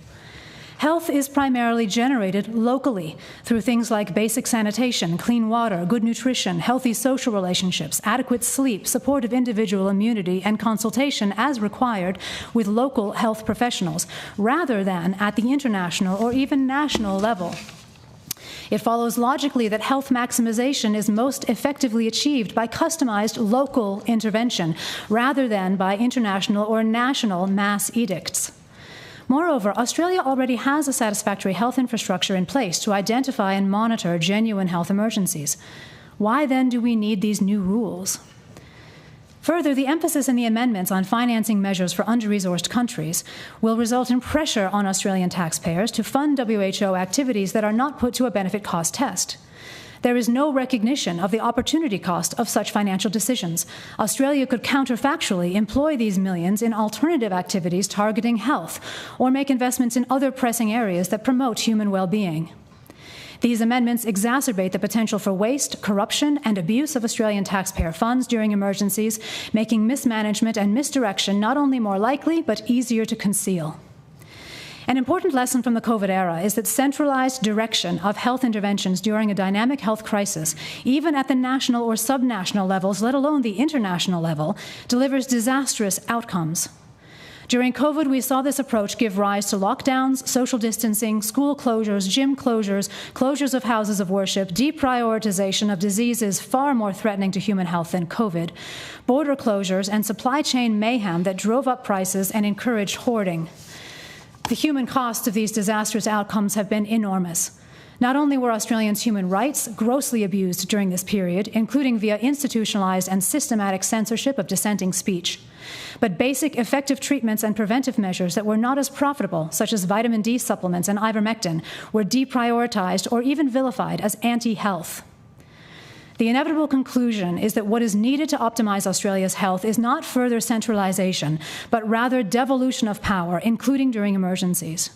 Health is primarily generated locally through things like basic sanitation, clean water, good nutrition, healthy social relationships, adequate sleep, supportive individual immunity, and consultation as required with local health professionals, rather than at the international or even national level. It follows logically that health maximization is most effectively achieved by customized local intervention, rather than by international or national mass edicts. Moreover, Australia already has a satisfactory health infrastructure in place to identify and monitor genuine health emergencies. Why then do we need these new rules? Further, the emphasis in the amendments on financing measures for under-resourced countries will result in pressure on Australian taxpayers to fund WHO activities that are not put to a benefit-cost test. There is no recognition of the opportunity cost of such financial decisions. Australia could counterfactually employ these millions in alternative activities targeting health, or make investments in other pressing areas that promote human well-being. These amendments exacerbate the potential for waste, corruption, and abuse of Australian taxpayer funds during emergencies, making mismanagement and misdirection not only more likely, but easier to conceal. An important lesson from the COVID era is that centralized direction of health interventions during a dynamic health crisis, even at the national or subnational levels, let alone the international level, delivers disastrous outcomes. During COVID, we saw this approach give rise to lockdowns, social distancing, school closures, gym closures, closures of houses of worship, deprioritization of diseases far more threatening to human health than COVID, border closures, and supply chain mayhem that drove up prices and encouraged hoarding. The human costs of these disastrous outcomes have been enormous. Not only were Australians' human rights grossly abused during this period, including via institutionalized and systematic censorship of dissenting speech, but basic effective treatments and preventive measures that were not as profitable, such as vitamin D supplements and ivermectin, were deprioritized or even vilified as anti-health. The inevitable conclusion is that what is needed to optimize Australia's health is not further centralization, but rather devolution of power, including during emergencies.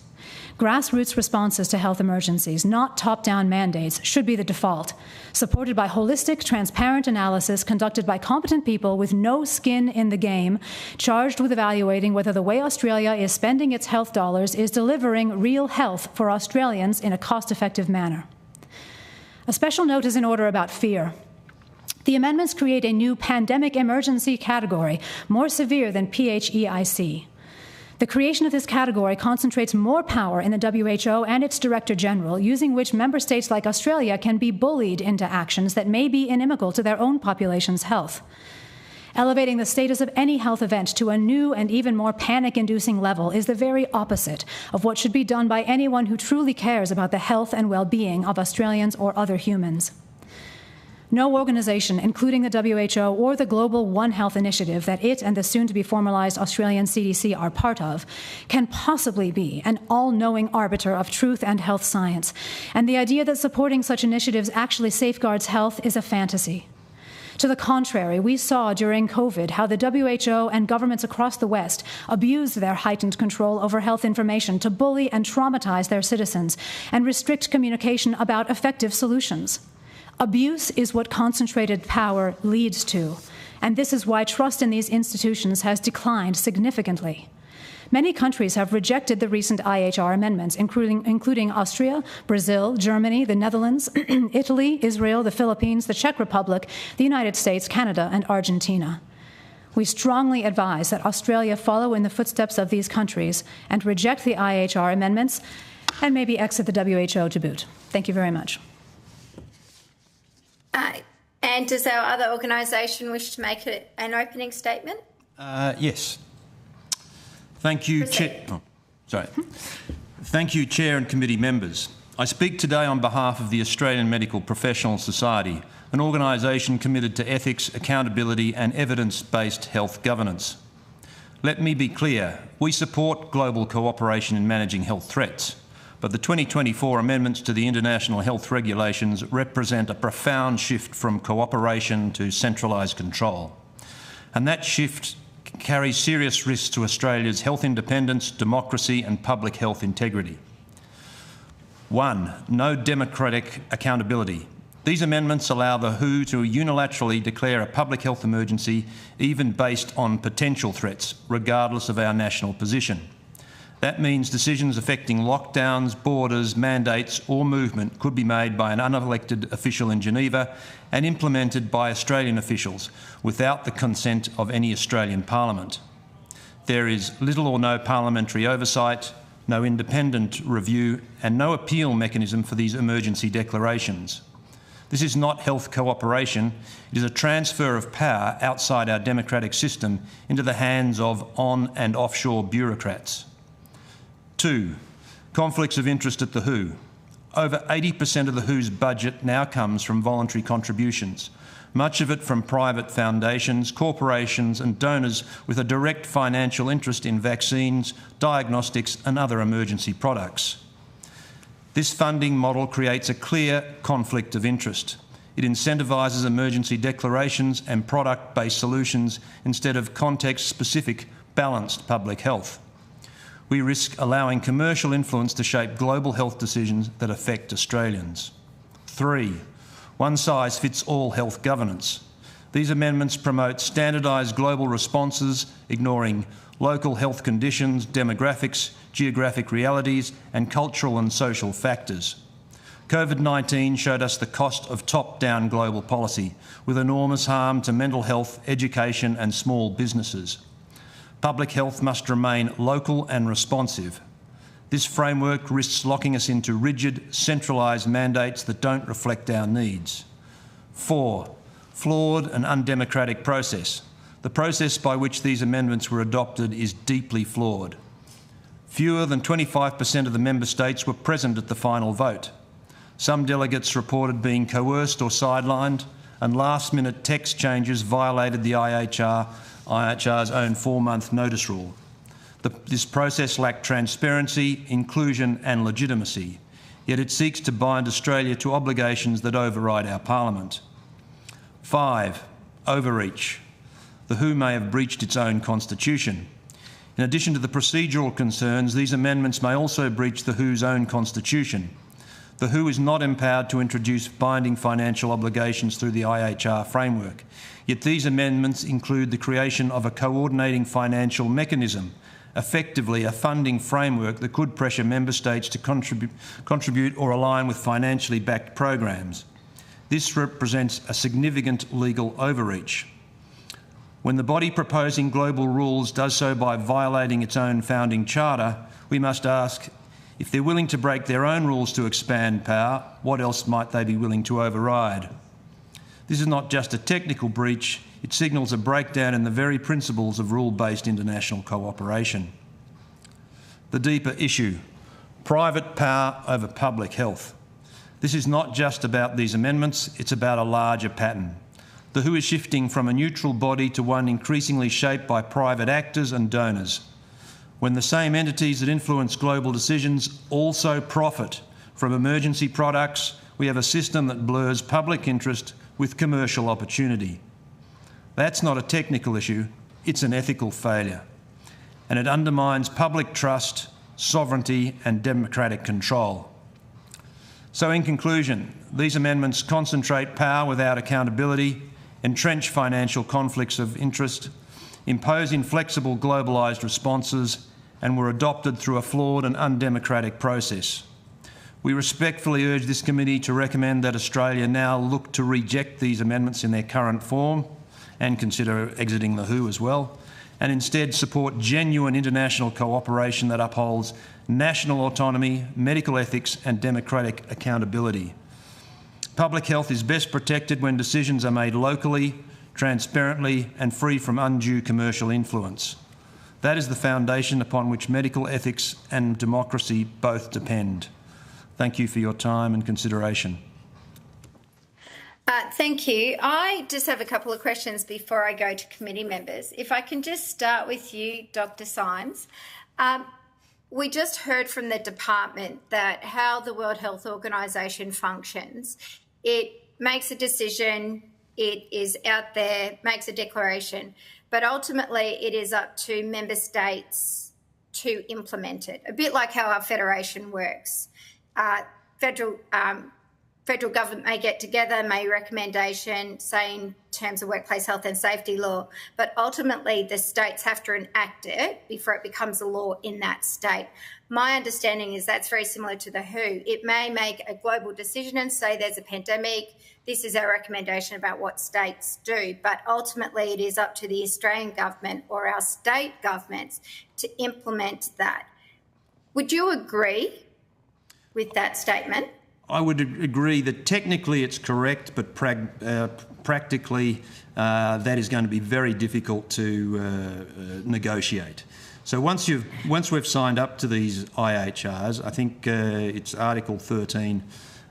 Grassroots responses to health emergencies, not top-down mandates, should be the default, supported by holistic, transparent analysis conducted by competent people with no skin in the game, charged with evaluating whether the way Australia is spending its health dollars is delivering real health for Australians in a cost-effective manner. A special note is in order about fear. The amendments create a new pandemic emergency category, more severe than PHEIC. The creation of this category concentrates more power in the WHO and its Director General, using which member states like Australia can be bullied into actions that may be inimical to their own population's health. Elevating the status of any health event to a new and even more panic-inducing level is the very opposite of what should be done by anyone who truly cares about the health and well-being of Australians or other humans. No organization, including the WHO or the Global One Health Initiative that it and the soon-to-be formalized Australian CDC are part of, can possibly be an all-knowing arbiter of truth and health science, and the idea that supporting such initiatives actually safeguards health is a fantasy. To the contrary, we saw during COVID how the WHO and governments across the West abused their heightened control over health information to bully and traumatize their citizens and restrict communication about effective solutions. Abuse is what concentrated power leads to, and this is why trust in these institutions has declined significantly. Many countries have rejected the recent IHR amendments, including Austria, Brazil, Germany, the Netherlands, Italy, Israel, the Philippines, the Czech Republic, the United States, Canada, and Argentina. We strongly advise that Australia follow in the footsteps of these countries and reject the IHR amendments and maybe exit the WHO to boot. Thank you very much. And does our other organisation wish to make an opening statement? Yes. Thank you, Chair. Oh, sorry. Thank you, Chair and committee members. I speak today on behalf of the Australian Medical Professionals Society, an organisation committed to ethics, accountability and evidence-based health governance. Let me be clear, we support global cooperation in managing health threats, but the 2024 amendments to the international health regulations represent a profound shift from cooperation to centralised control. And that shift carries serious risks to Australia's health independence, democracy and public health integrity. 1. No democratic accountability. These amendments allow the WHO to unilaterally declare a public health emergency, even based on potential threats, regardless of our national position. That means decisions affecting lockdowns, borders, mandates or movement could be made by an unelected official in Geneva and implemented by Australian officials without the consent of any Australian Parliament. There is little or no parliamentary oversight, no independent review and no appeal mechanism for these emergency declarations. This is not health cooperation, it is a transfer of power outside our democratic system into the hands of on- and offshore bureaucrats. 2. Conflicts of interest at the WHO. Over 80% of the WHO's budget now comes from voluntary contributions, much of it from private foundations, corporations and donors with a direct financial interest in vaccines, diagnostics and other emergency products. This funding model creates a clear conflict of interest. It incentivises emergency declarations and product-based solutions instead of context-specific, balanced public health. We risk allowing commercial influence to shape global health decisions that affect Australians. 3. One-size-fits-all health governance. These amendments promote standardised global responses, ignoring local health conditions, demographics, geographic realities and cultural and social factors. COVID-19 showed us the cost of top-down global policy, with enormous harm to mental health, education and small businesses. Public health must remain local and responsive. This framework risks locking us into rigid, centralised mandates that don't reflect our needs. 4. Flawed and undemocratic process. The process by which these amendments were adopted is deeply flawed. Fewer than 25% of the member states were present at the final vote. Some delegates reported being coerced or sidelined, and last-minute text changes violated the IHR's own 4-month notice rule. This process lacked transparency, inclusion and legitimacy, yet it seeks to bind Australia to obligations that override our Parliament. 5. Overreach. The WHO may have breached its own constitution. In addition to the procedural concerns, these amendments may also breach the WHO's own constitution. The WHO is not empowered to introduce binding financial obligations through the IHR framework, yet these amendments include the creation of a coordinating financial mechanism, effectively a funding framework that could pressure member states to contribute or align with financially backed programs. This represents a significant legal overreach. When the body proposing global rules does so by violating its own founding charter, we must ask, if they're willing to break their own rules to expand power, what else might they be willing to override? This is not just a technical breach, it signals a breakdown in the very principles of rule-based international cooperation. The deeper issue, private power over public health. This is not just about these amendments, it's about a larger pattern. The WHO is shifting from a neutral body to one increasingly shaped by private actors and donors. When the same entities that influence global decisions also profit from emergency products, we have a system that blurs public interest with commercial opportunity. That's not a technical issue, it's an ethical failure. And it undermines public trust, sovereignty and democratic control. So in conclusion, these amendments concentrate power without accountability, entrench financial conflicts of interest, impose inflexible globalised responses and were adopted through a flawed and undemocratic process. We respectfully urge this committee to recommend that Australia now look to reject these amendments in their current form and consider exiting the WHO as well, and instead support genuine international cooperation that upholds national autonomy, medical ethics and democratic accountability. Public health is best protected when decisions are made locally, transparently and free from undue commercial influence. That is the foundation upon which medical ethics and democracy both depend. Thank you for your time and consideration. Thank you. I just have a couple of questions before I go to committee members. If I can just start with you, Dr. Symes. We just heard from the department that how the World Health Organisation functions, it makes a decision, it is out there, makes a declaration, but ultimately it is up to member states to implement it, a bit like how our federation works. Federal government may get together, may recommendation, say in terms of workplace health and safety law, but ultimately the states have to enact it before it becomes a law in that state. My understanding is that's very similar to the WHO. It may make a global decision and say there's a pandemic, this is our recommendation about what states do, but ultimately it is up to the Australian government or our state governments to implement that. Would you agree with that statement? I would agree that technically it's correct, but practically that is going to be very difficult to negotiate. So once we've signed up to these IHRs, I think it's Article 13.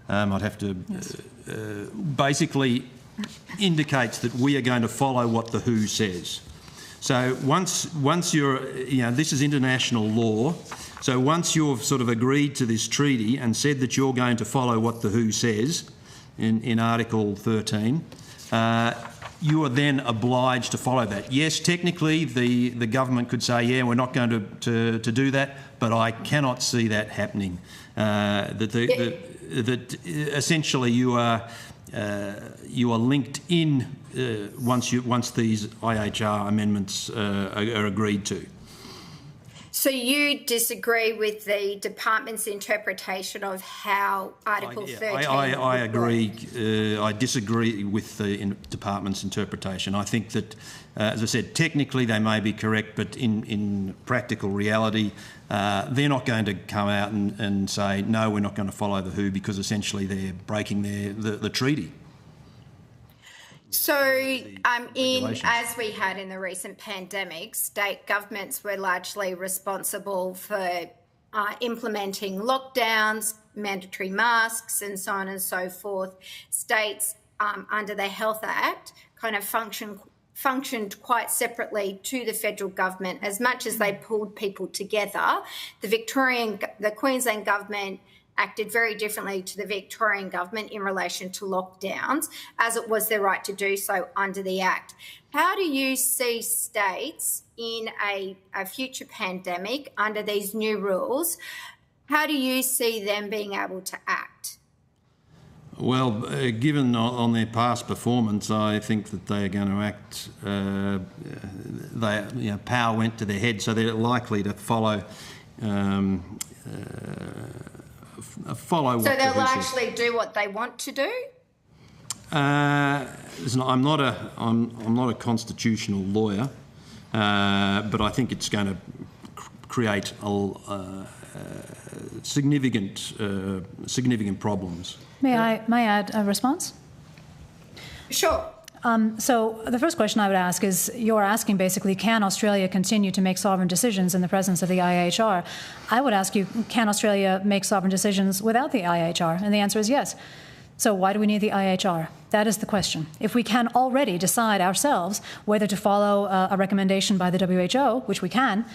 I'd have to basically indicates that we are going to follow what the WHO says. So once you're, this is international law. So once you've sort of agreed to this treaty and said that you're going to follow what the WHO says in Article 13, you are then obliged to follow that. Yes, technically the government could say, yeah, we're not going to do that, but I cannot see that happening. That essentially you are linked in once these IHR amendments are agreed to. So you disagree with the department's interpretation of how Article 13... I agree. I disagree with the department's interpretation. I think that, as I said, technically they may be correct, but in practical reality, they're not going to come out and say, no, we're not going to follow the WHO, because essentially they're breaking the treaty. So, as we had in the recent pandemic, state governments were largely responsible for implementing lockdowns, mandatory masks, and so on and so forth. States, under the Health Act, kind of functioned quite separately to the federal government, as much as they pulled people together. The Queensland government acted very differently to the Victorian government in relation to lockdowns, as it was their right to do so under the Act. How do you see states in a future pandemic under these new rules? How do you see them being able to act? Well, given on their past performance, I think that they are going to act. Power went to their head, so they're likely to follow. So they'll actually do what they want to do? I'm not a constitutional lawyer, but I think it's going to create significant problems. May I add a response? Sure. So the first question I would ask is, you're asking basically, can Australia continue to make sovereign decisions in the presence of the IHR? I would ask you, can Australia make sovereign decisions without the IHR? And the answer is yes. So why do we need the IHR? That is the question. If we can already decide ourselves whether to follow a recommendation by the WHO, which we can,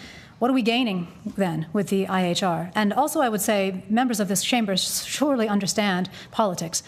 what are we gaining then with the IHR? And also I would say members of this chamber surely understand politics.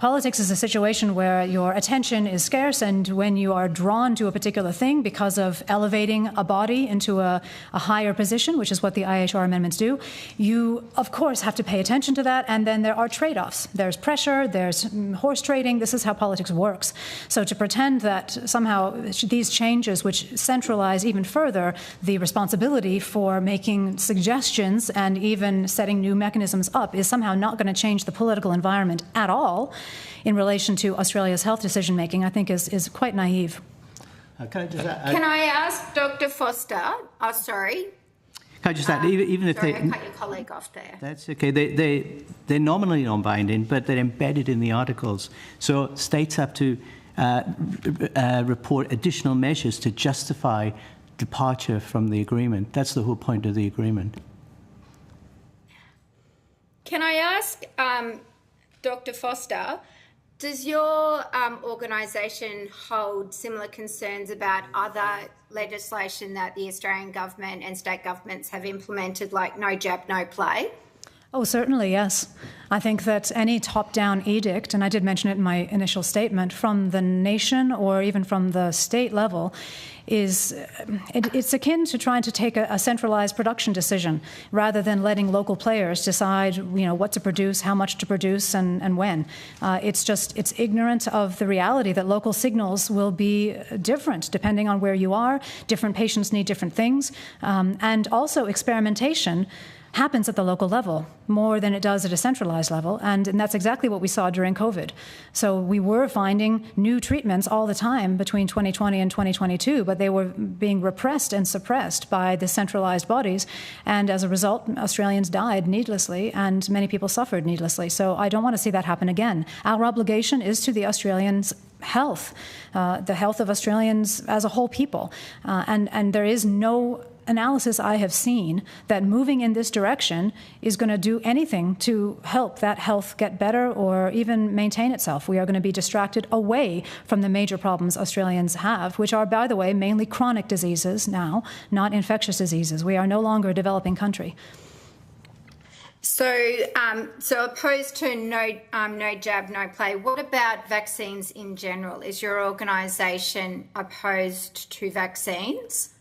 Politics is a situation where your attention is scarce, and when you are drawn to a particular thing because of elevating a body into a higher position, which is what the IHR amendments do, you, of course, have to pay attention to that, and then there are trade-offs. There's pressure, there's horse trading. This is how politics works. So to pretend that somehow these changes, which centralize even further the responsibility for making suggestions and even setting new mechanisms up, is somehow not going to change the political environment at all in relation to Australia's health decision-making, I think is quite naive. Can I ask Dr. Foster? Oh, sorry. Can I just add, even if sorry, I cut your colleague off there. That's okay. They're nominally non-binding, but they're embedded in the articles. So states have to report additional measures to justify departure from the agreement. That's the whole point of the agreement. Can I ask Dr. Foster, does your organisation hold similar concerns about other legislation that the Australian government and state governments have implemented, like no jab, no play? Oh, certainly, yes. I think that any top-down edict, and I did mention it in my initial statement, from the nation or even from the state level, it's akin to trying to take a centralized production decision rather than letting local players decide, what to produce, how much to produce, and when. It's ignorant of the reality that local signals will be different depending on where you are. Different patients need different things, and also experimentation happens at the local level more than it does at a centralized level, and that's exactly what we saw during COVID. So we were finding new treatments all the time between 2020 and 2022, but they were being repressed and suppressed by the centralized bodies, and as a result, Australians died needlessly and many people suffered needlessly. So I don't want to see that happen again. Our obligation is to the Australians' health, the health of Australians as a whole people, and there is no analysis I have seen that moving in this direction is going to do anything to help that health get better or even maintain itself. We are going to be distracted away from the major problems Australians have, which are, by the way, mainly chronic diseases now, not infectious diseases. We are no longer a developing country. So opposed to no jab, no play, what about vaccines in general? Is your organisation opposed to vaccines?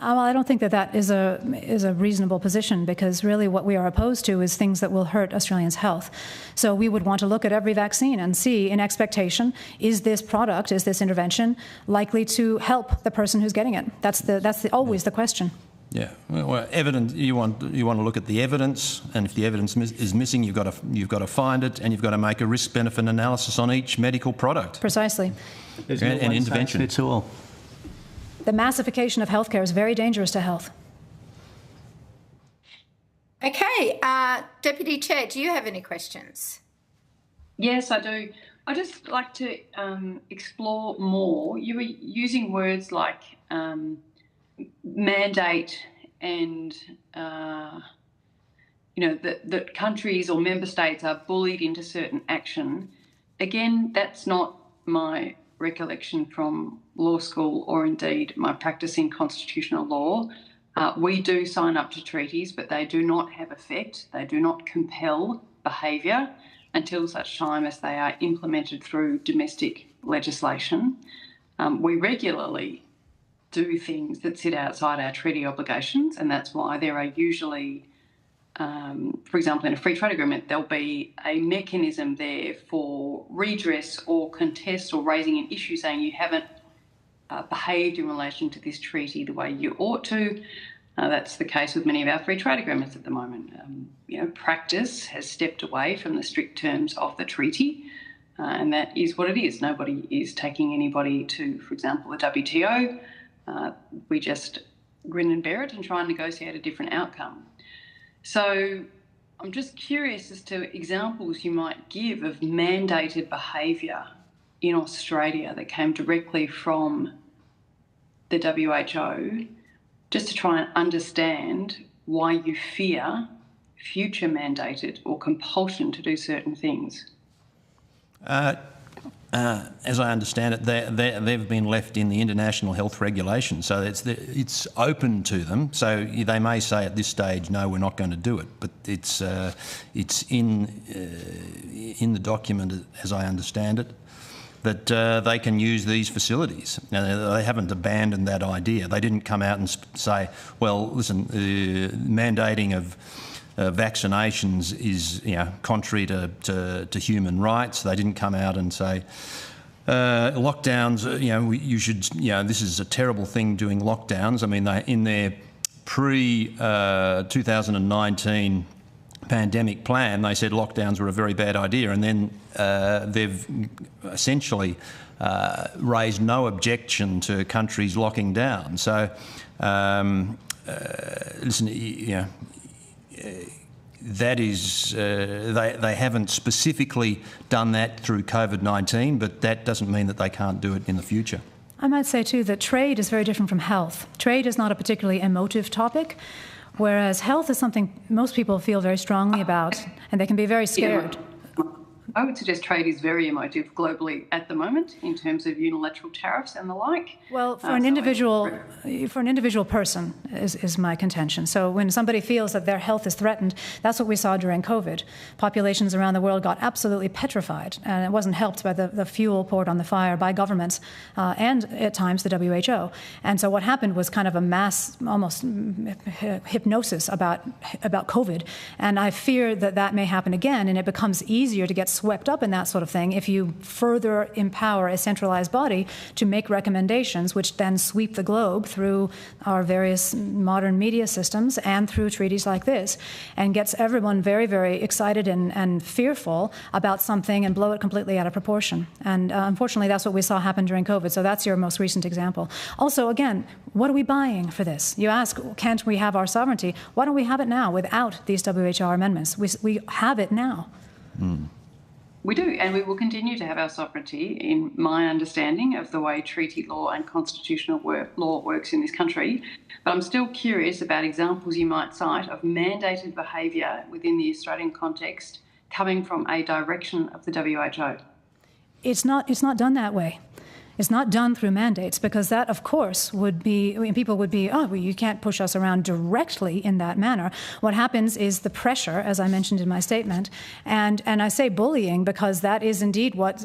Well, I don't think that is a reasonable position, because really what we are opposed to is things that will hurt Australians' health. So we would want to look at every vaccine and see, in expectation, is this product, is this intervention likely to help the person who's getting it? That's always the question. Yeah, well, evidence. You want to look at the evidence, and if the evidence is missing, you've got to find it, and you've got to make a risk-benefit analysis on each medical product. Precisely. There's no and intervention. It's all. The massification of healthcare is very dangerous to health. Okay, Deputy Chair, do you have any questions? Yes, I do. I'd just like to explore more. You were using words like mandate and, that countries or member states are bullied into certain action. Again, that's not my recollection from law school or indeed my practice in constitutional law. We do sign up to treaties, but they do not have effect. They do not compel behaviour until such time as they are implemented through domestic legislation. We regularly do things that sit outside our treaty obligations, and that's why there are usually, for example, in a free trade agreement, there'll be a mechanism there for redress or contest or raising an issue saying you haven't behaved in relation to this treaty the way you ought to. That's the case with many of our free trade agreements at the moment. Practice has stepped away from the strict terms of the treaty, and that is what it is. Nobody is taking anybody to, for example, the WTO. We just grin and bear it and try and negotiate a different outcome. So I'm just curious as to examples you might give of mandated behaviour in Australia that came directly from the WHO, just to try and understand why you fear future mandated or compulsion to do certain things. as I understand it, they've been left in the international health regulation, so it's open to them. So they may say at this stage, no, we're not going to do it, but it's in the document, as I understand it, that they can use these facilities. Now, they haven't abandoned that idea. They didn't come out and say, well, listen, mandating of vaccinations is, contrary to human rights. They didn't come out and say lockdowns. You should. This is a terrible thing doing lockdowns. I mean, in their pre-2019 pandemic plan, they said lockdowns were a very bad idea, and then they've essentially raised no objection to countries locking down. So, listen, that is, they haven't specifically done that through COVID-19, but that doesn't mean that they can't do it in the future. I might say too that trade is very different from health. Trade is not a particularly emotive topic, whereas health is something most people feel very strongly about, and they can be very scared. I would suggest trade is very emotive globally at the moment in terms of unilateral tariffs and the like. Well, for an individual person is my contention. So when somebody feels that their health is threatened, that's what we saw during COVID. Populations around the world got absolutely petrified, and it wasn't helped by the fuel poured on the fire by governments and at times the WHO. And so what happened was kind of a mass, almost hypnosis about COVID. And I fear that may happen again, and it becomes easier to get swept up in that sort of thing if you further empower a centralized body to make recommendations which then sweep the globe through our various modern media systems and through treaties like this, and gets everyone very, very excited and fearful about something and blow it completely out of proportion. And unfortunately, that's what we saw happen during COVID. So that's your most recent example. Also, again, what are we buying for this? You ask, can't we have our sovereignty? Why don't we have it now without these WHO amendments? We have it now. We do, and we will continue to have our sovereignty in my understanding of the way treaty law and constitutional law works in this country. But I'm still curious about examples you might cite of mandated behaviour within the Australian context coming from a direction of the WHO. It's not done that way. It's not done through mandates, because that, of course, would be, people would be, oh, well, you can't push us around directly in that manner. What happens is the pressure, as I mentioned in my statement, and I say bullying because that is indeed what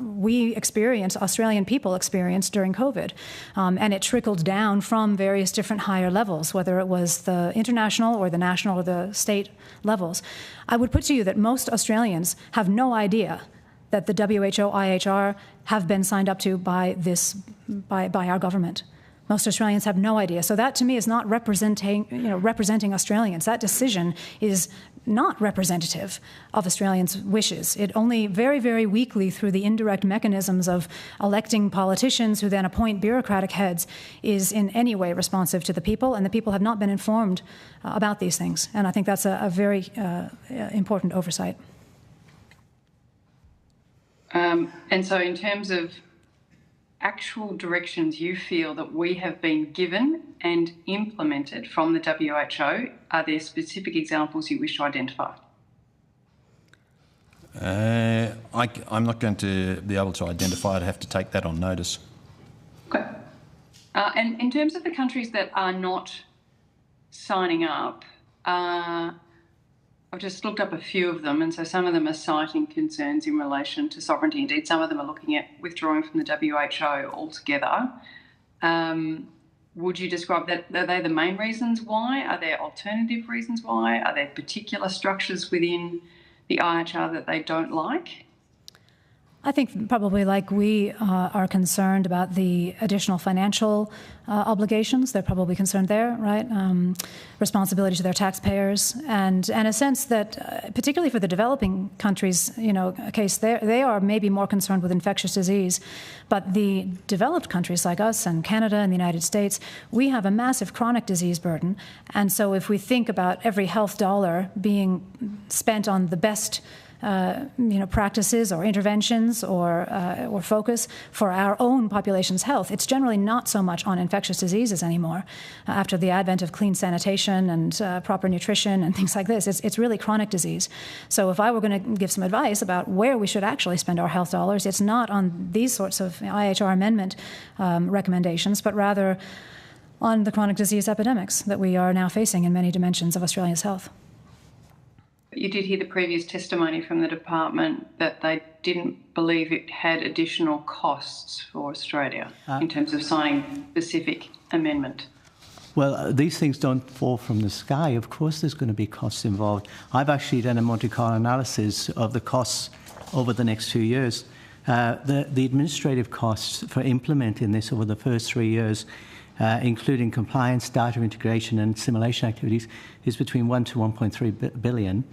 we experience, Australian people experienced during COVID. And it trickled down from various different higher levels, whether it was the international or the national or the state levels. I would put to you that most Australians have no idea that the WHO IHR have been signed up to by our government. Most Australians have no idea. So that, to me, is not representing Australians. That decision is not representative of Australians' wishes. It only very, very weakly, through the indirect mechanisms of electing politicians who then appoint bureaucratic heads, is in any way responsive to the people, and the people have not been informed about these things. And I think that's a very important oversight. And so in terms of actual directions you feel that we have been given and implemented from the WHO, are there specific examples you wish to identify? I'm not going to be able to identify. I'd have to take that on notice. Okay. And in terms of the countries that are not signing up, I've just looked up a few of them, and so some of them are citing concerns in relation to sovereignty. Indeed, some of them are looking at withdrawing from the WHO altogether. Would you describe that? Are they the main reasons why? Are there alternative reasons why? Are there particular structures within the IHR that they don't like? I think probably like we are concerned about the additional financial obligations. They're probably concerned there, right? Responsibility to their taxpayers, and a sense that, particularly for the developing countries, case, they are maybe more concerned with infectious disease. But the developed countries like us and Canada and the United States, we have a massive chronic disease burden. And so if we think about every health dollar being spent on the best practices or interventions or focus for our own population's health. It's generally not so much on infectious diseases anymore. After the advent of clean sanitation and proper nutrition and things like this, it's really chronic disease. So if I were going to give some advice about where we should actually spend our health dollars, it's not on these sorts of IHR amendment recommendations, but rather on the chronic disease epidemics that we are now facing in many dimensions of Australia's health. You did hear the previous testimony from the department that they didn't believe it had additional costs for Australia in terms of signing specific amendment. Well, these things don't fall from the sky. Of course there's going to be costs involved. I've actually done a Monte Carlo analysis of the costs over the next 2 years. The administrative costs for implementing this over the first 3 years, including compliance, data integration and simulation activities, is between 1 to 1.3 billion.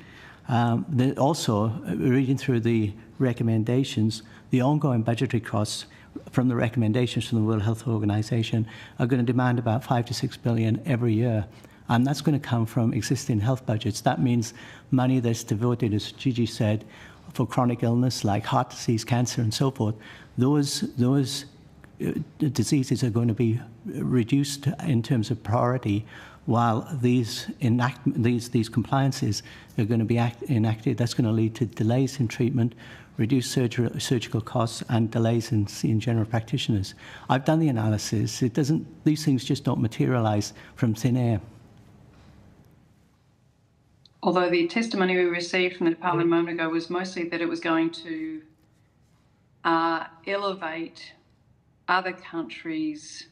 Also, reading through the recommendations, the ongoing budgetary costs from the recommendations from the World Health Organization are going to demand about 5 to 6 billion every year. And that's going to come from existing health budgets. That means money that's devoted, as Gigi said, for chronic illness like heart disease, cancer and so forth. Those diseases are going to be reduced in terms of priority, while these compliances are going to be enacted. That's going to lead to delays in treatment, reduced surgical costs and delays in seeing general practitioners. I've done the analysis. These things just don't materialise from thin air. Although the testimony we received from the department a moment ago was mostly that it was going to elevate other countries'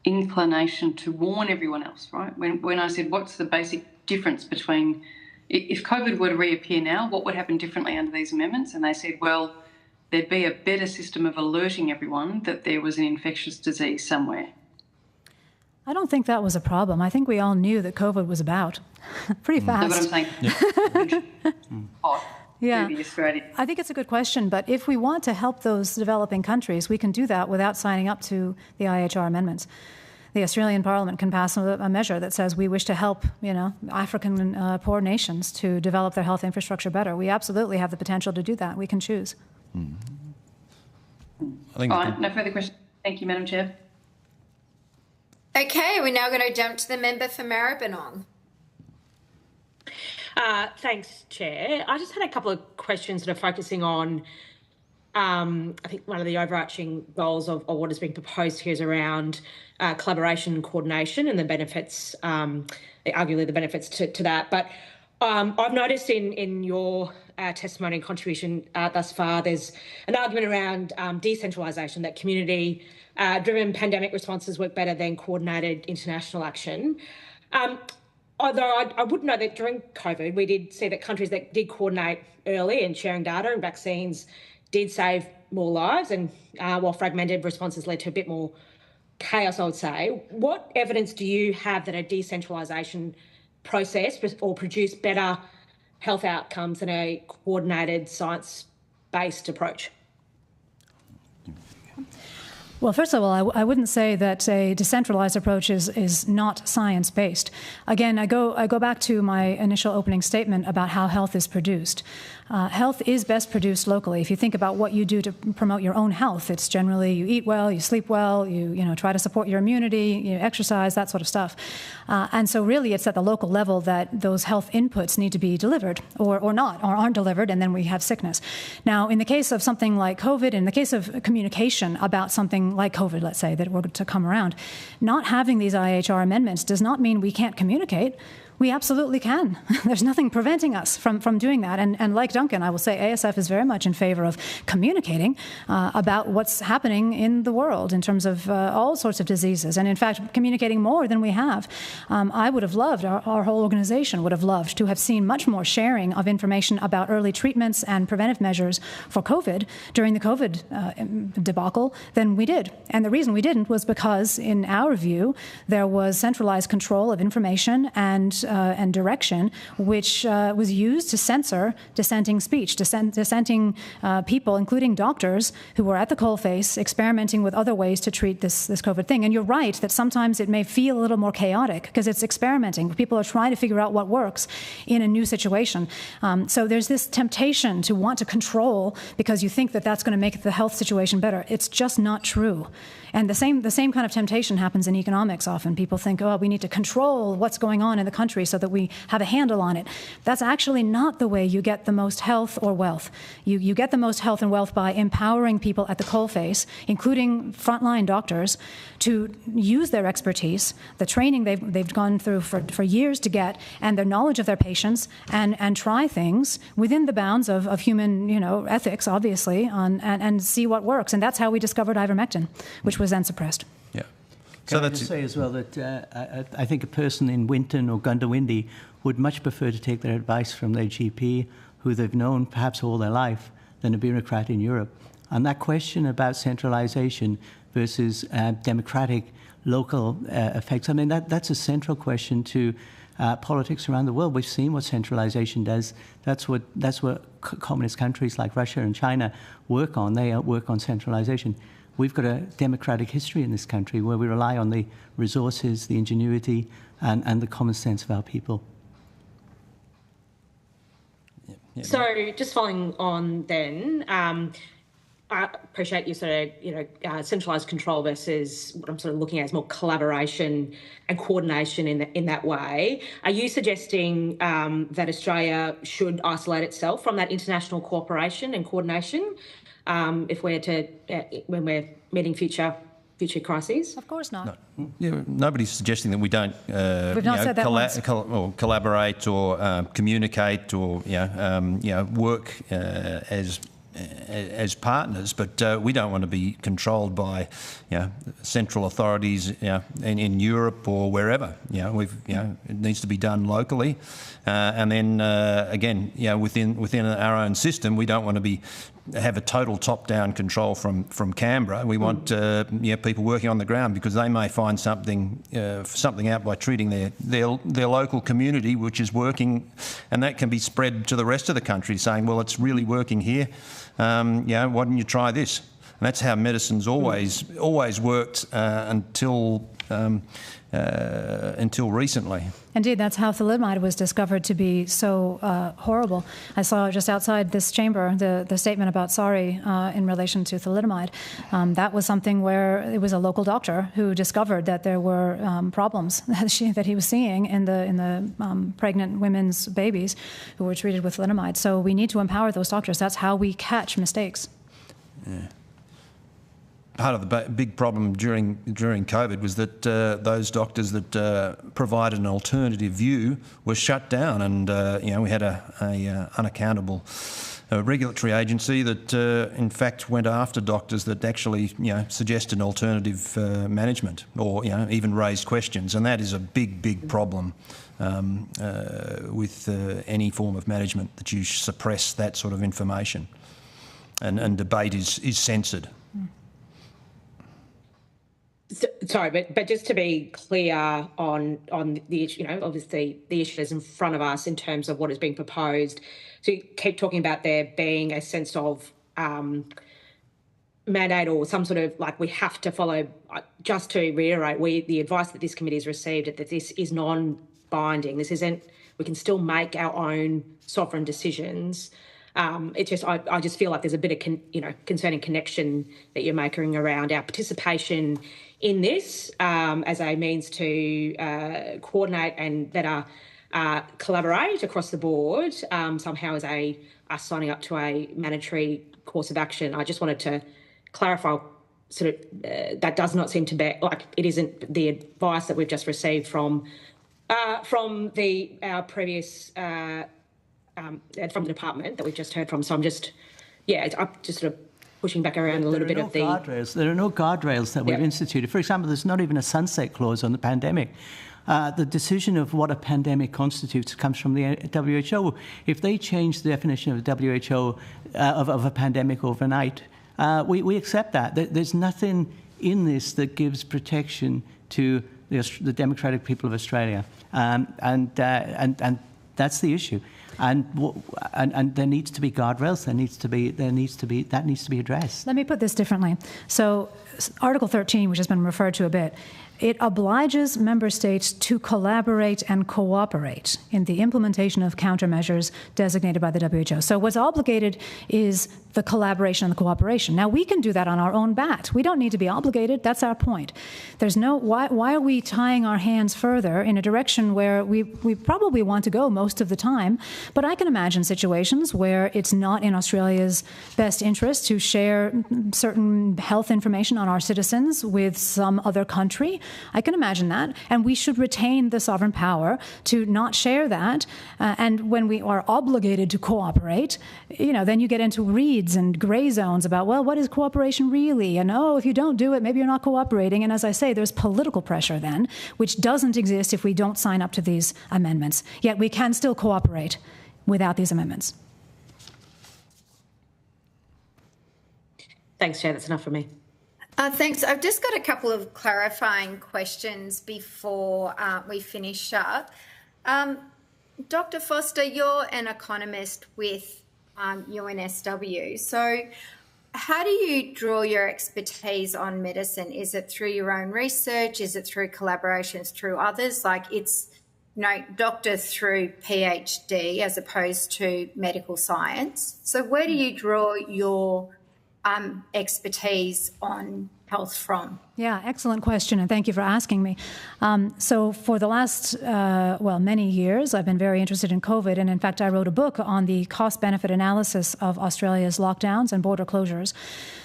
inclination to warn everyone else, right? When I said, what's the basic difference between, if COVID were to reappear now, what would happen differently under these amendments? And they said, well, there'd be a better system of alerting everyone that there was an infectious disease somewhere. I don't think that was a problem. I think we all knew that COVID was about pretty fast. That's what I'm saying. Yeah, I think it's a good question, but if we want to help those developing countries, we can do that without signing up to the IHR amendments. The Australian Parliament can pass a measure that says we wish to help, African poor nations to develop their health infrastructure better. We absolutely have the potential to do that. We can choose. No further questions. Thank you, Madam Chair. Okay, we're now going to jump to the member for Maribyrnong. Thanks, Chair. I just had a couple of questions that are focusing on, I think one of the overarching goals of what is being proposed here is around collaboration and coordination and the benefits, arguably the benefits to that. But I've noticed in your testimony and contribution thus far, there's an argument around decentralisation, that community-driven pandemic responses work better than coordinated international action. Although I would note that during COVID, we did see that countries that did coordinate early in sharing data and vaccines did save more lives, and while fragmented responses led to a bit more chaos, I would say. What evidence do you have that a decentralisation process or produce better health outcomes than a coordinated science-based approach? Well, first of all, I wouldn't say that a decentralized approach is not science-based. Again, I go back to my initial opening statement about how health is produced. Health is best produced locally. If you think about what you do to promote your own health, it's generally you eat well, you sleep well, you try to support your immunity, you exercise, that sort of stuff. And so really it's at the local level that those health inputs need to be delivered or not, or aren't delivered, and then we have sickness. Now, in the case of something like COVID, in the case of communication about something like COVID, let's say, that were to come around, not having these IHR amendments does not mean we can't communicate. We absolutely can. There's nothing preventing us from doing that. And like Duncan, I will say ASF is very much in favour of communicating about what's happening in the world in terms of all sorts of diseases. And in fact, communicating more than we have. I would have loved, our whole organisation would have loved to have seen much more sharing of information about early treatments and preventive measures for COVID during the COVID debacle than we did. And the reason we didn't was because, in our view, there was centralised control of information and and direction, which was used to censor dissenting speech, dissenting people, including doctors, who were at the coalface experimenting with other ways to treat this COVID thing. And you're right that sometimes it may feel a little more chaotic because it's experimenting. People are trying to figure out what works in a new situation. So there's this temptation to want to control because you think that that's going to make the health situation better. It's just not true. And the same kind of temptation happens in economics often. People think, oh, we need to control what's going on in the country so that we have a handle on it. That's actually not the way you get the most health or wealth. You get the most health and wealth by empowering people at the coalface, including frontline doctors, to use their expertise, the training they've gone through for years to get, and their knowledge of their patients, and try things within the bounds of human ethics, obviously, and see what works. And that's how we discovered ivermectin, which was then suppressed. Yeah. So that's say as well that I think a person in Winton or Gundawindi would much prefer to take their advice from their GP, who they've known perhaps all their life, than a bureaucrat in Europe. And that question about centralisation versus democratic local effects, I mean, that's a central question to politics around the world. We've seen what centralisation does. That's what communist countries like Russia and China work on. They work on centralisation. We've got a democratic history in this country where we rely on the resources, the ingenuity, and the common sense of our people. Yeah. So just following on then, I appreciate you sort of, centralised control versus what I'm sort of looking at as more collaboration and coordination in that way. Are you suggesting that Australia should isolate itself from that international cooperation and coordination if we're when we're meeting future crises? Of course not. No. Yeah, nobody's suggesting that we don't collaborate or communicate or work as partners, but we don't want to be controlled by central authorities in Europe or wherever. It needs to be done locally, and then again, within our own system, we don't want to have a total top-down control from Canberra. We want people working on the ground because they may find something out by treating their local community, which is working, and that can be spread to the rest of the country, saying, well, it's really working here. Why don't you try this? And that's how medicine's always worked until recently. Indeed, that's how thalidomide was discovered to be so horrible. I saw just outside this chamber the statement about sorry in relation to thalidomide. That was something where it was a local doctor who discovered that there were problems that he was seeing in the pregnant women's babies who were treated with thalidomide. So we need to empower those doctors. That's how we catch mistakes. Yeah. Part of the big problem during COVID was that those doctors that provided an alternative view were shut down, and we had a unaccountable regulatory agency that in fact went after doctors that actually suggested alternative management or even raised questions, and that is a big problem with any form of management, that you suppress that sort of information, and debate is censored. Sorry, but just to be clear on the issue, obviously the issue is in front of us in terms of what is being proposed. So you keep talking about there being a sense of mandate or some sort of we have to follow. Just to reiterate, the advice that this committee has received that this is non-binding. This isn't. We can still make our own sovereign decisions. It's just I just feel like there's a bit of concerning connection that you're making around our participation in this as a means to coordinate and better collaborate across the board somehow as us signing up to a mandatory course of action. I just wanted to clarify sort of that does not seem to be it isn't the advice that we've just received from our previous from the department that we've just heard from. So I'm just sort of pushing back around a little bit of the guardrails. There are no guardrails that we've instituted. For example, there's not even a sunset clause on the pandemic. The decision of what a pandemic constitutes comes from the WHO. If they change the definition of the WHO of a pandemic overnight, we accept that. There's nothing in this that gives protection to the democratic people of Australia, and that's the issue. And there needs to be guardrails. That needs to be addressed. Let me put this differently. So, Article 13, which has been referred to a bit, it obliges member states to collaborate and cooperate in the implementation of countermeasures designated by the WHO. So what's obligated is the collaboration and the cooperation. Now, we can do that on our own bat. We don't need to be obligated. That's our point. There's no, why are we tying our hands further in a direction where we probably want to go most of the time? But I can imagine situations where it's not in Australia's best interest to share certain health information on our citizens with some other country. I can imagine that. And we should retain the sovereign power to not share that. And when we are obligated to cooperate, then you get into reads and gray zones about, well, what is cooperation really? And, if you don't do it, maybe you're not cooperating. And as I say, there's political pressure then, which doesn't exist if we don't sign up to these amendments. Yet we can still cooperate without these amendments. Thanks, Chair. That's enough for me. Thanks. I've just got a couple of clarifying questions before we finish up. Dr. Foster, you're an economist with UNSW. So how do you draw your expertise on medicine? Is it through your own research? Is it through collaborations through others? Like it's, doctor through PhD as opposed to medical science. So where do you draw your expertise on health from? Yeah, excellent question, and thank you for asking me. So for the last, many years, I've been very interested in COVID, and in fact, I wrote a book on the cost-benefit analysis of Australia's lockdowns and border closures.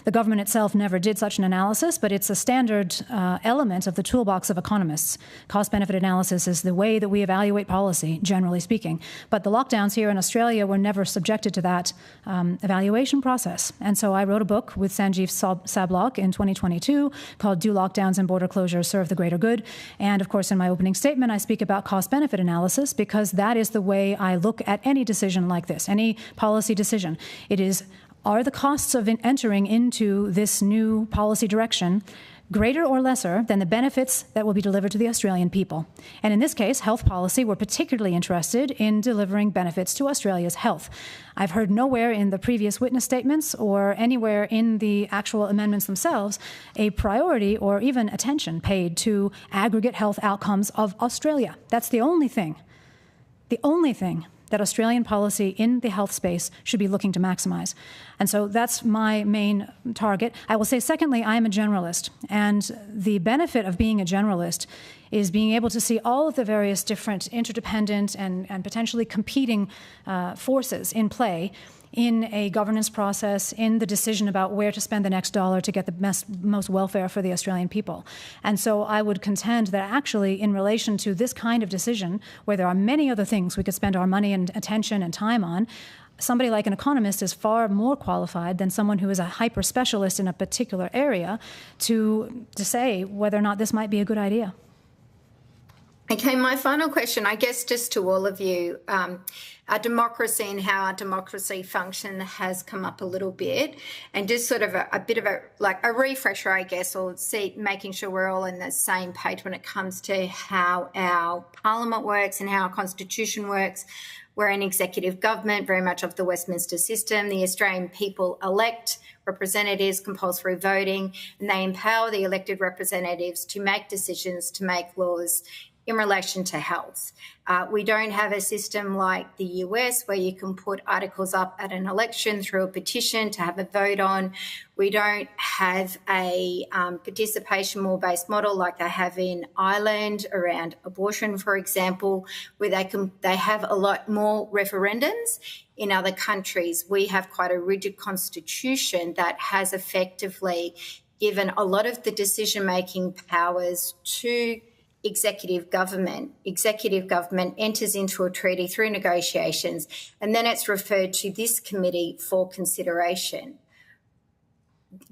The government itself never did such an analysis, but it's a standard element of the toolbox of economists. Cost-benefit analysis is the way that we evaluate policy, generally speaking. But the lockdowns here in Australia were never subjected to that evaluation process. And so I wrote a book with Sanjeev Sablock in 2022 called Do Lockdowns and Border Closures Serve the Greater Good? And of course, in my opening statement, I speak about cost-benefit analysis because that is the way I look at any decision like this, any policy decision. It is, are the costs of entering into this new policy direction greater or lesser than the benefits that will be delivered to the Australian people? And in this case, health policy, we're particularly interested in delivering benefits to Australia's health. I've heard nowhere in the previous witness statements or anywhere in the actual amendments themselves a priority or even attention paid to aggregate health outcomes of Australia. That's the only thing that Australian policy in the health space should be looking to maximize. And so that's my main target. I will say, secondly, I am a generalist. And the benefit of being a generalist is being able to see all of the various different interdependent and potentially competing forces in play in a governance process, in the decision about where to spend the next dollar to get the most welfare for the Australian people. And so I would contend that actually in relation to this kind of decision, where there are many other things we could spend our money and attention and time on, somebody like an economist is far more qualified than someone who is a hyper-specialist in a particular area to say whether or not this might be a good idea. Okay, my final question, I guess, just to all of you, our democracy and how our democracy function has come up a little bit, and just sort of a bit of a refresher, I guess, or making sure we're all on the same page when it comes to how our parliament works and how our constitution works. We're an executive government, very much of the Westminster system. The Australian people elect representatives, compulsory voting, and they empower the elected representatives to make decisions, to make laws in relation to health. We don't have a system like the US where you can put articles up at an election through a petition to have a vote on. We don't have a participation more-based model like they have in Ireland around abortion, for example, where they have a lot more referendums. In other countries, we have quite a rigid constitution that has effectively given a lot of the decision-making powers to executive government. Executive government enters into a treaty through negotiations, and then it's referred to this committee for consideration.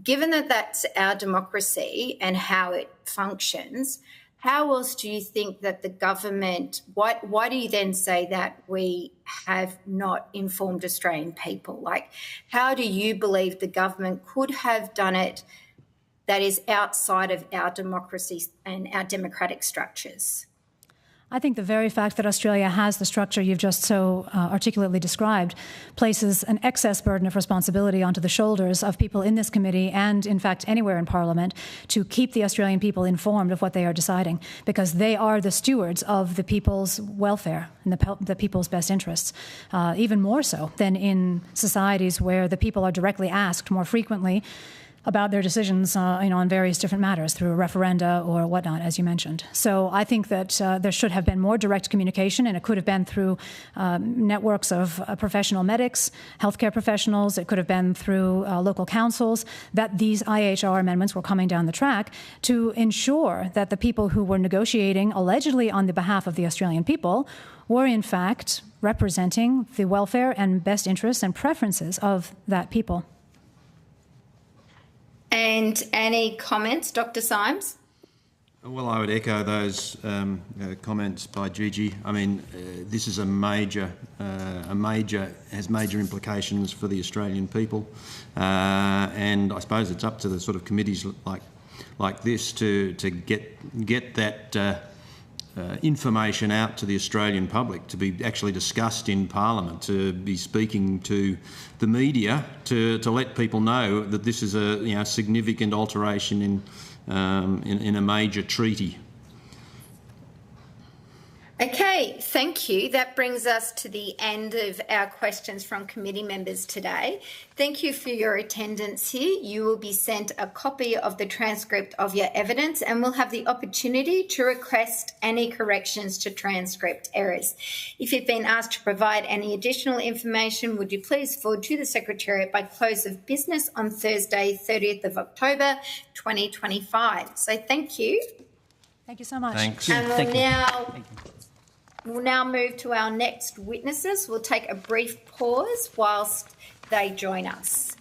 Given that that's our democracy and how it functions, how else do you think that the government, why do you then say that we have not informed Australian people? Like, how do you believe the government could have done it that is outside of our democracy and our democratic structures? I think the very fact that Australia has the structure you've just so articulately described places an excess burden of responsibility onto the shoulders of people in this committee and, in fact, anywhere in Parliament to keep the Australian people informed of what they are deciding, because they are the stewards of the people's welfare and the people's best interests, even more so than in societies where the people are directly asked more frequently about their decisions on various different matters through a referenda or whatnot, as you mentioned. So I think that there should have been more direct communication, and it could have been through networks of professional medics, healthcare professionals. It could have been through local councils that these IHR amendments were coming down the track to ensure that the people who were negotiating allegedly on the behalf of the Australian people were in fact representing the welfare and best interests and preferences of that people. And any comments, Dr. Symes? Well, I would echo those comments by Gigi. I mean, this is has major implications for the Australian people, and I suppose it's up to the sort of committees like this to get that information out to the Australian public, to be actually discussed in Parliament, to be speaking to the media, to let people know that this is a significant alteration in a major treaty. Okay, thank you. That brings us to the end of our questions from committee members today. Thank you for your attendance here. You will be sent a copy of the transcript of your evidence and will have the opportunity to request any corrections to transcript errors. If you've been asked to provide any additional information, would you please forward to the Secretariat by close of business on Thursday, 30th of October, 2025. So thank you. Thank you so much. Thanks. And we'll now move to our next witnesses. We'll take a brief pause whilst they join us.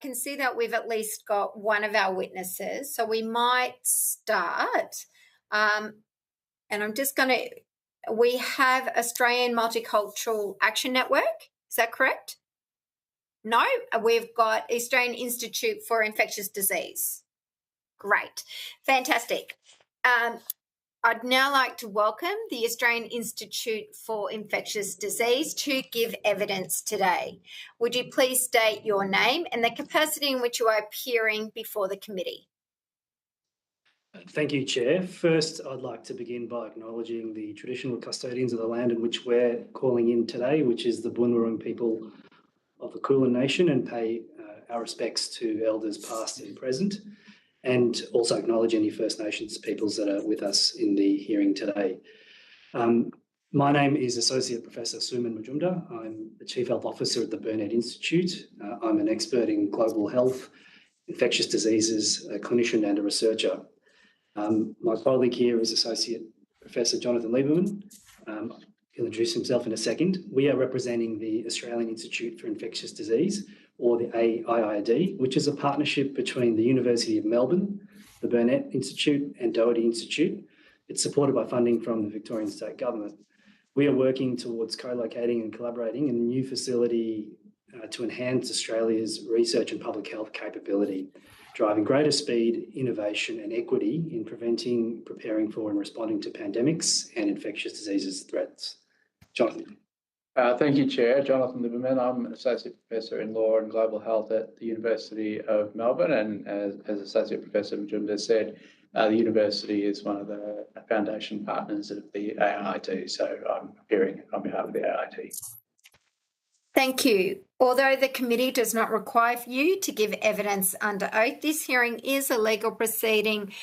can see that we've at least got one of our witnesses, so we might start. And I'm just going to, we have Australian Multicultural Action Network. Is that correct? No, we've got Australian Institute for Infectious Disease. Great, fantastic. I'd now like to welcome the Australian Institute for Infectious Disease to give evidence today. Would you please state your name and the capacity in which you are appearing before the committee? Thank you, Chair. First, I'd like to begin by acknowledging the traditional custodians of the land in which we're calling in today, which is the Boonwurrung people of the Kulin Nation, and pay our respects to elders past and present, and also acknowledge any First Nations peoples that are with us in the hearing today. My name is Associate Professor Suman Majumdar. I'm the Chief Health Officer at the Burnet Institute. I'm an expert in global health, infectious diseases, a clinician and a researcher. My colleague here is Associate Professor Jonathan Lieberman. He'll introduce himself in a second. We are representing the Australian Institute for Infectious Disease, or the AIID, which is a partnership between the University of Melbourne, the Burnet Institute and Doherty Institute. It's supported by funding from the Victorian State Government. We are working towards co-locating and collaborating in a new facility to enhance Australia's research and public health capability, driving greater speed, innovation and equity in preventing, preparing for and responding to pandemics and infectious diseases threats. Jonathan. Thank you, Chair. Jonathan Lieberman. I'm an Associate Professor in Law and Global Health at the University of Melbourne, and as Associate Professor Majumdar said, the University is one of the foundation partners of the AIID, so I'm appearing on behalf of the AIID. Thank you. Although the committee does not require you to give evidence under oath, this hearing is a legal proceeding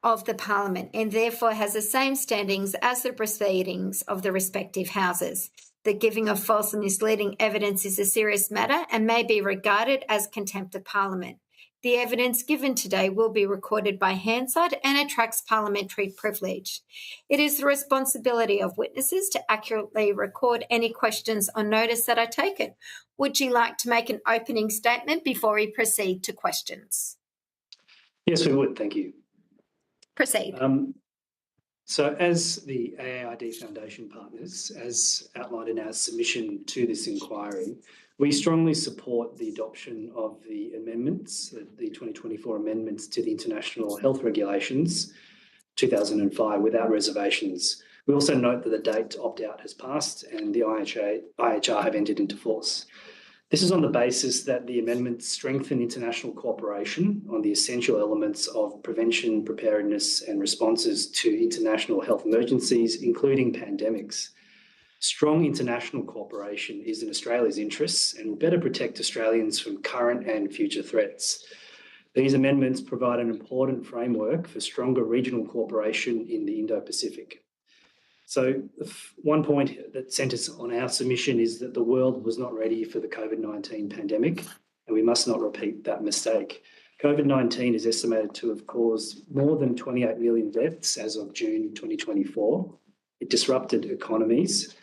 of the Parliament and therefore has the same standings as the proceedings of the respective houses. The giving of false and misleading evidence is a serious matter and may be regarded as contempt of Parliament. The evidence given today will be recorded by Hansard and attracts parliamentary privilege. It is the responsibility of witnesses to accurately record any questions on notice that are taken. Would you like to make an opening statement before we proceed to questions? Yes, we would. Thank you. Proceed. So as the AIID Foundation partners, as outlined in our submission to this inquiry, we strongly support the adoption of the amendments, the 2024 amendments to the International Health Regulations 2005 without reservations. We also note that the date to opt out has passed and the IHR have entered into force. This is on the basis that the amendments strengthen international cooperation on the essential elements of prevention, preparedness and responses to international health emergencies, including pandemics. Strong international cooperation is in Australia's interests and will better protect Australians from current and future threats. These amendments provide an important framework for stronger regional cooperation in the Indo-Pacific. So one point that centres on our submission is that the world was not ready for the COVID-19 pandemic, and we must not repeat that mistake. COVID-19 is estimated to have caused more than 28 million deaths as of June 2024. It disrupted economies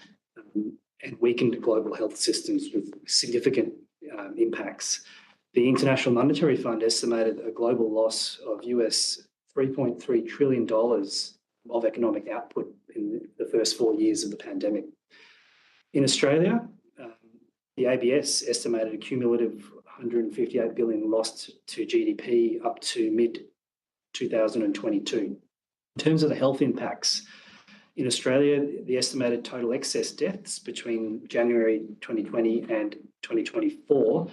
and weakened global health systems with significant impacts. The International Monetary Fund estimated a global loss of US $3.3 trillion of economic output in the first 4 years of the pandemic. In Australia, the ABS estimated a cumulative 158 billion lost to GDP up to mid-2022. In terms of the health impacts, in Australia, the estimated total excess deaths between January 2020 and 2024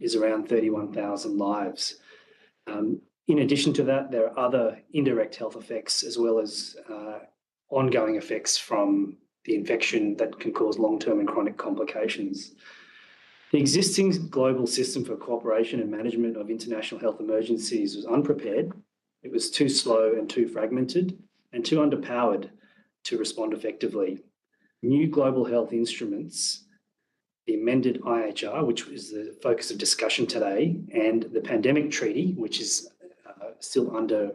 is around 31,000 lives. In addition to that, there are other indirect health effects as well as ongoing effects from the infection that can cause long-term and chronic complications. The existing global system for cooperation and management of international health emergencies was unprepared. It was too slow and too fragmented and too underpowered to respond effectively. New global health instruments, the amended IHR, which is the focus of discussion today, and the Pandemic Treaty, which is still under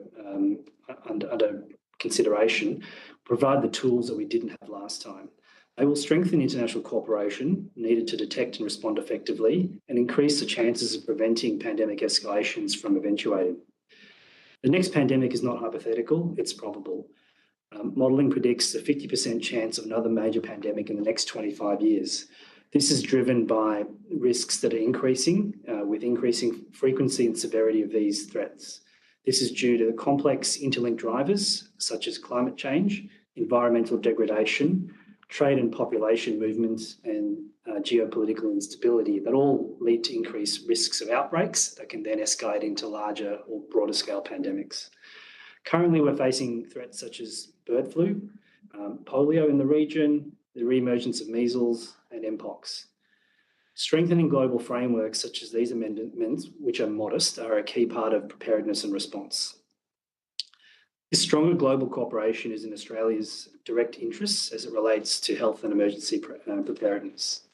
consideration, provide the tools that we didn't have last time. They will strengthen international cooperation needed to detect and respond effectively and increase the chances of preventing pandemic escalations from eventuating. The next pandemic is not hypothetical, it's probable. Modelling predicts a 50% chance of another major pandemic in the next 25 years. This is driven by risks that are increasing with increasing frequency and severity of these threats. This is due to the complex interlinked drivers such as climate change, environmental degradation, trade and population movements, and geopolitical instability that all lead to increased risks of outbreaks that can then escalate into larger or broader scale pandemics. Currently, we're facing threats such as bird flu, polio in the region, the re-emergence of measles and mpox. Strengthening global frameworks such as these amendments, which are modest, are a key part of preparedness and response. This stronger global cooperation is in Australia's direct interests as it relates to health and emergency preparedness.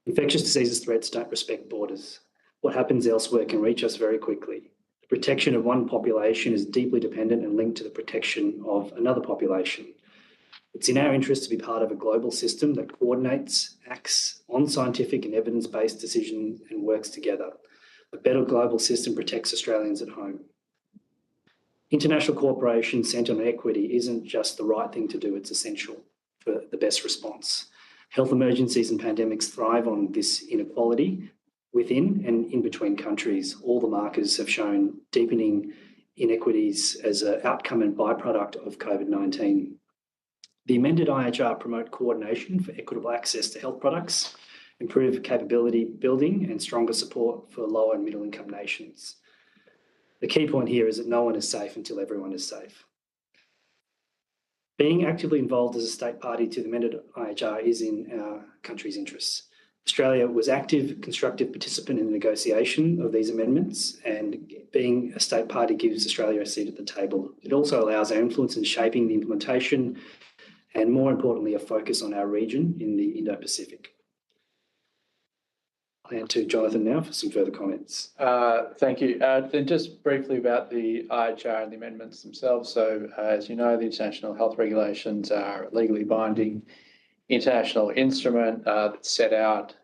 Infectious diseases threats don't respect borders. What happens elsewhere can reach us very quickly. The protection of one population is deeply dependent and linked to the protection of another population. It's in our interest to be part of a global system that coordinates, acts on scientific and evidence-based decisions and works together. A better global system protects Australians at home. International cooperation centred on equity isn't just the right thing to do, it's essential for the best response. Health emergencies and pandemics thrive on this inequality within and in between countries. All the markers have shown deepening inequities as an outcome and byproduct of COVID-19. The amended IHR promote coordination for equitable access to health products, improve capability building and stronger support for lower and middle income nations. The key point here is that no one is safe until everyone is safe. Being actively involved as a state party to the amended IHR is in our country's interests. Australia was active, constructive participant in the negotiation of these amendments, and being a state party gives Australia a seat at the table. It also allows our influence in shaping the implementation and, more importantly, a focus on our region in the Indo-Pacific. I'll hand to Jonathan now for some further comments. Thank you. Then just briefly about the IHR and the amendments themselves. So as you know, the international health regulations are a legally binding international instrument that set out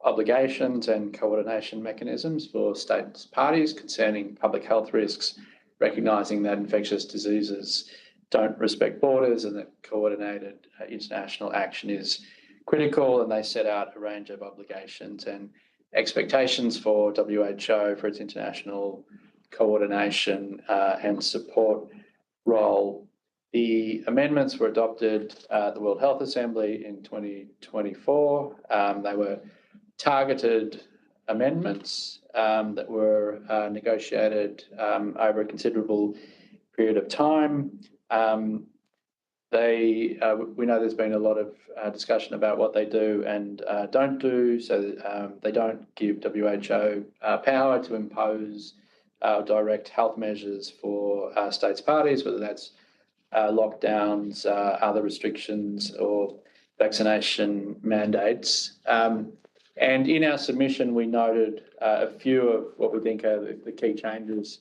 obligations and coordination mechanisms for states parties concerning public health risks, recognising that infectious diseases don't respect borders and that coordinated international action is critical, and they set out a range of obligations and expectations for WHO for its international coordination and support role. The amendments were adopted at the World Health Assembly in 2024. They were targeted amendments that were negotiated over a considerable period of time. We know there's been a lot of discussion about what they do and don't do. So they don't give WHO power to impose direct health measures for states parties, whether that's lockdowns, other restrictions or vaccination mandates. And in our submission, we noted a few of what we think are the key changes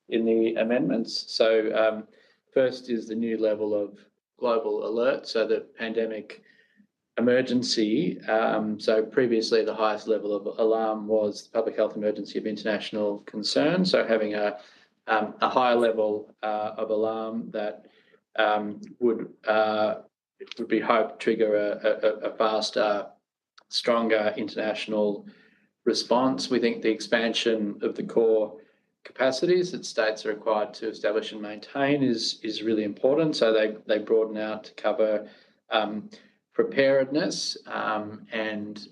in the amendments. So first is the new level of global alert, so the pandemic emergency. So previously the highest level of alarm was the public health emergency of international concern. So having a higher level of alarm that would be hoped to trigger a faster, stronger international response. We think the expansion of the core capacities that states are required to establish and maintain is really important. So they broaden out to cover preparedness and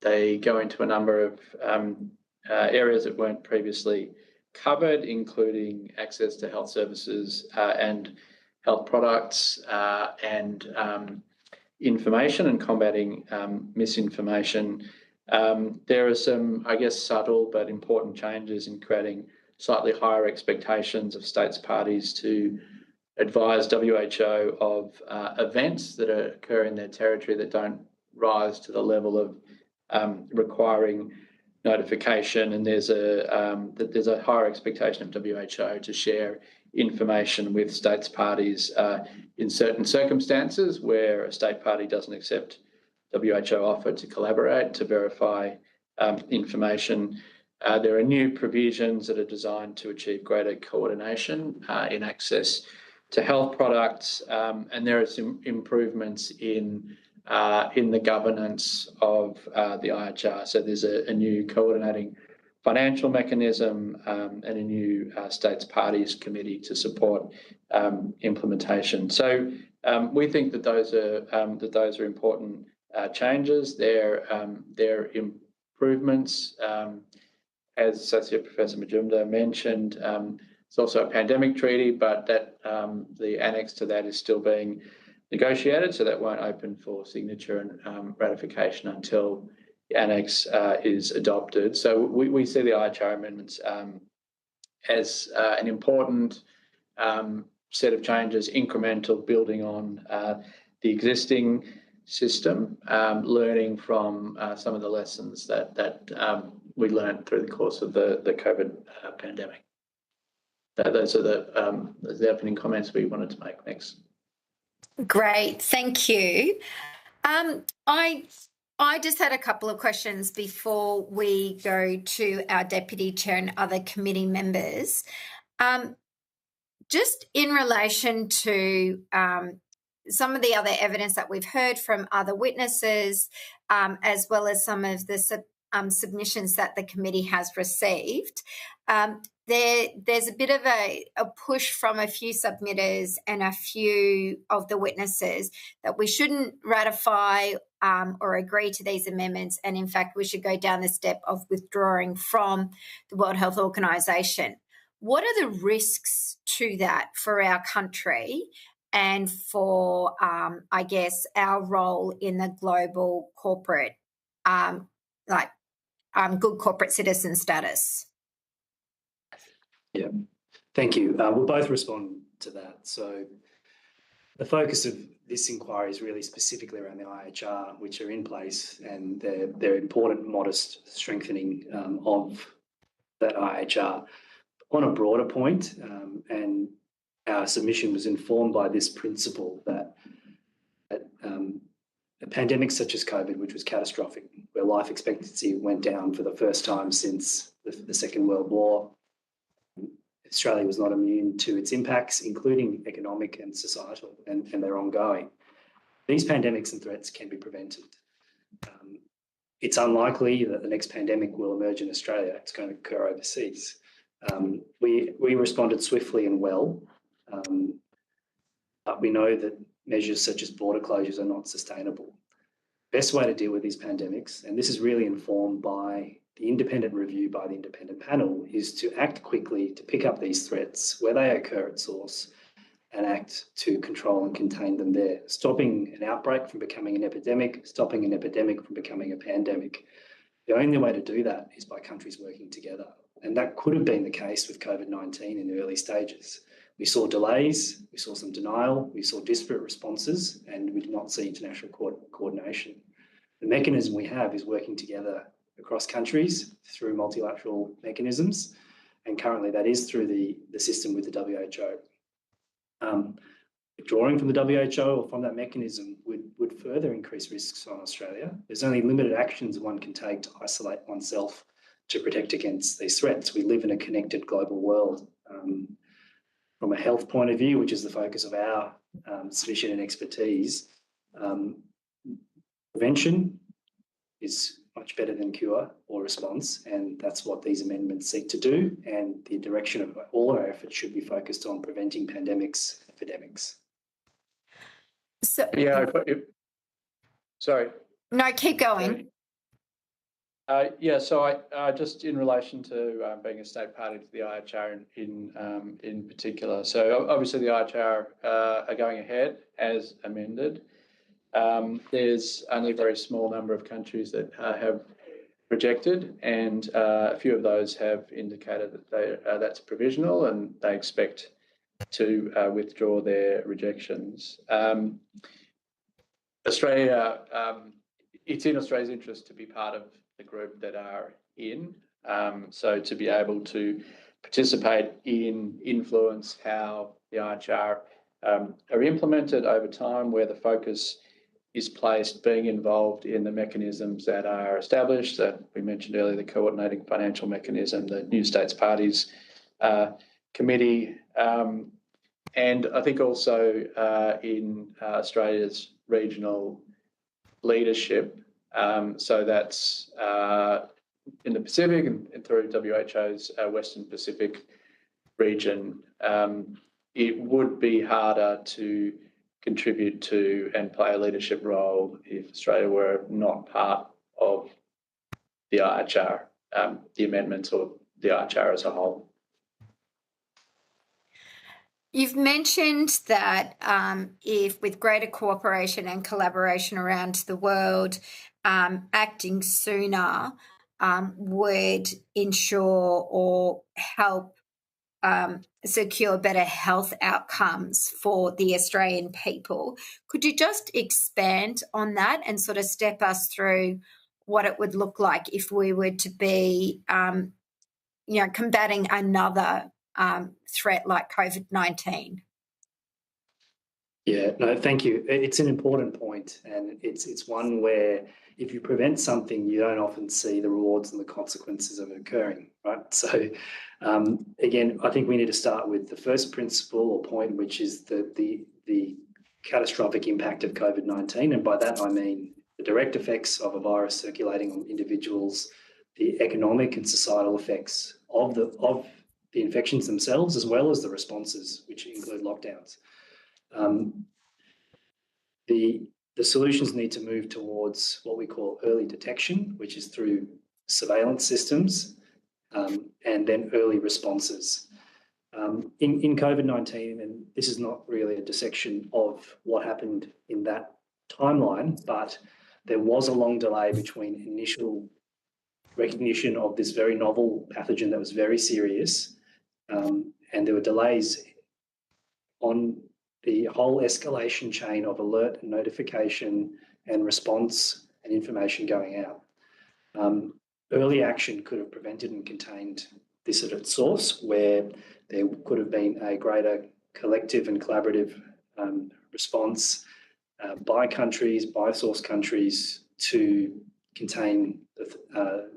they go into a number of areas that weren't previously covered, including access to health services and health products and information and combating misinformation. There are some, I guess, subtle but important changes in creating slightly higher expectations of states parties to advise WHO of events that occur in their territory that don't rise to the level of requiring notification. And there's a higher expectation of WHO to share information with states parties in certain circumstances where a state party doesn't accept WHO offer to collaborate to verify information. There are new provisions that are designed to achieve greater coordination in access to health products, and there are some improvements in the governance of the IHR. So there's a new coordinating financial mechanism and a new states parties committee to support implementation. So we think that those are important changes. They're improvements. As Associate Professor Majumdar mentioned, it's also a pandemic treaty, but that the annex to that is still being negotiated, so that won't open for signature and ratification until the annex is adopted. So we see the IHR amendments as an important set of changes, incremental, building on the existing system, learning from some of the lessons that we learned through the course of the COVID pandemic. Those are the opening comments we wanted to make. Thanks. Great, thank you. I just had a couple of questions before we go to our Deputy Chair and other committee members. Just in relation to some of the other evidence that we've heard from other witnesses, as well as some of the submissions that the committee has received, there's a bit of a push from a few submitters and a few of the witnesses that we shouldn't ratify or agree to these amendments, and in fact we should go down the step of withdrawing from the World Health Organization. What are the risks to that for our country and for, I guess, our role in the global corporate, good corporate citizen status? Yeah, thank you. We'll both respond to that. So the focus of this inquiry is really specifically around the IHR, which are in place, and they're important, modest strengthening of that IHR. On a broader point, and our submission was informed by this principle that a pandemic such as COVID, which was catastrophic, where life expectancy went down for the first time since the Second World War, Australia was not immune to its impacts, including economic and societal, and they're ongoing. These pandemics and threats can be prevented. It's unlikely that the next pandemic will emerge in Australia. It's going to occur overseas. We responded swiftly and well, but we know that measures such as border closures are not sustainable. Best way to deal with these pandemics, and this is really informed by the independent review by the independent panel, is to act quickly to pick up these threats where they occur at source and act to control and contain them there, stopping an outbreak from becoming an epidemic, stopping an epidemic from becoming a pandemic. The only way to do that is by countries working together. And that could have been the case with COVID-19 in the early stages. We saw delays, we saw some denial, we saw disparate responses, and we did not see international coordination. The mechanism we have is working together across countries through multilateral mechanisms, and currently that is through the system with the WHO. Withdrawing from the WHO or from that mechanism would further increase risks on Australia. There's only limited actions one can take to isolate oneself to protect against these threats. We live in a connected global world. From a health point of view, which is the focus of our submission and expertise, prevention is much better than cure or response, and that's what these amendments seek to do, and the direction of all our efforts should be focused on preventing pandemics, epidemics. So, yeah, sorry. No, keep going. So I just in relation to being a state party to the IHR in particular. So obviously the IHR are going ahead as amended. There's only a very small number of countries that have rejected, and a few of those have indicated that that's provisional and they expect to withdraw their rejections. Australia, it's in Australia's interest to be part of the group that are in, so to be able to participate in, influence how the IHR are implemented over time, where the focus is placed, being involved in the mechanisms that are established. That we mentioned earlier, the coordinating financial mechanism, the New States Parties Committee, and I think also in Australia's regional leadership. So that's in the Pacific and through WHO's Western Pacific region. It would be harder to contribute to and play a leadership role if Australia were not part of the IHR, the amendments, or the IHR as a whole. You've mentioned that if with greater cooperation and collaboration around the world, acting sooner would ensure or help secure better health outcomes for the Australian people. Could you just expand on that and sort of step us through what it would look like if we were to be, combating another threat like COVID-19? Yeah, no, thank you. It's an important point, and it's one where if you prevent something, you don't often see the rewards and the consequences of it occurring, right? So, again, I think we need to start with the first principle or point, which is the catastrophic impact of COVID-19, and by that I mean the direct effects of a virus circulating on individuals, the economic and societal effects of the infections themselves, as well as the responses, which include lockdowns. The solutions need to move towards what we call early detection, which is through surveillance systems, and then early responses. In COVID-19, and this is not really a dissection of what happened in that timeline, but there was a long delay between initial recognition of this very novel pathogen that was very serious, and there were delays on the whole escalation chain of alert and notification and response and information going out. Early action could have prevented and contained this at its source, where there could have been a greater collective and collaborative response by countries, by source countries, to contain the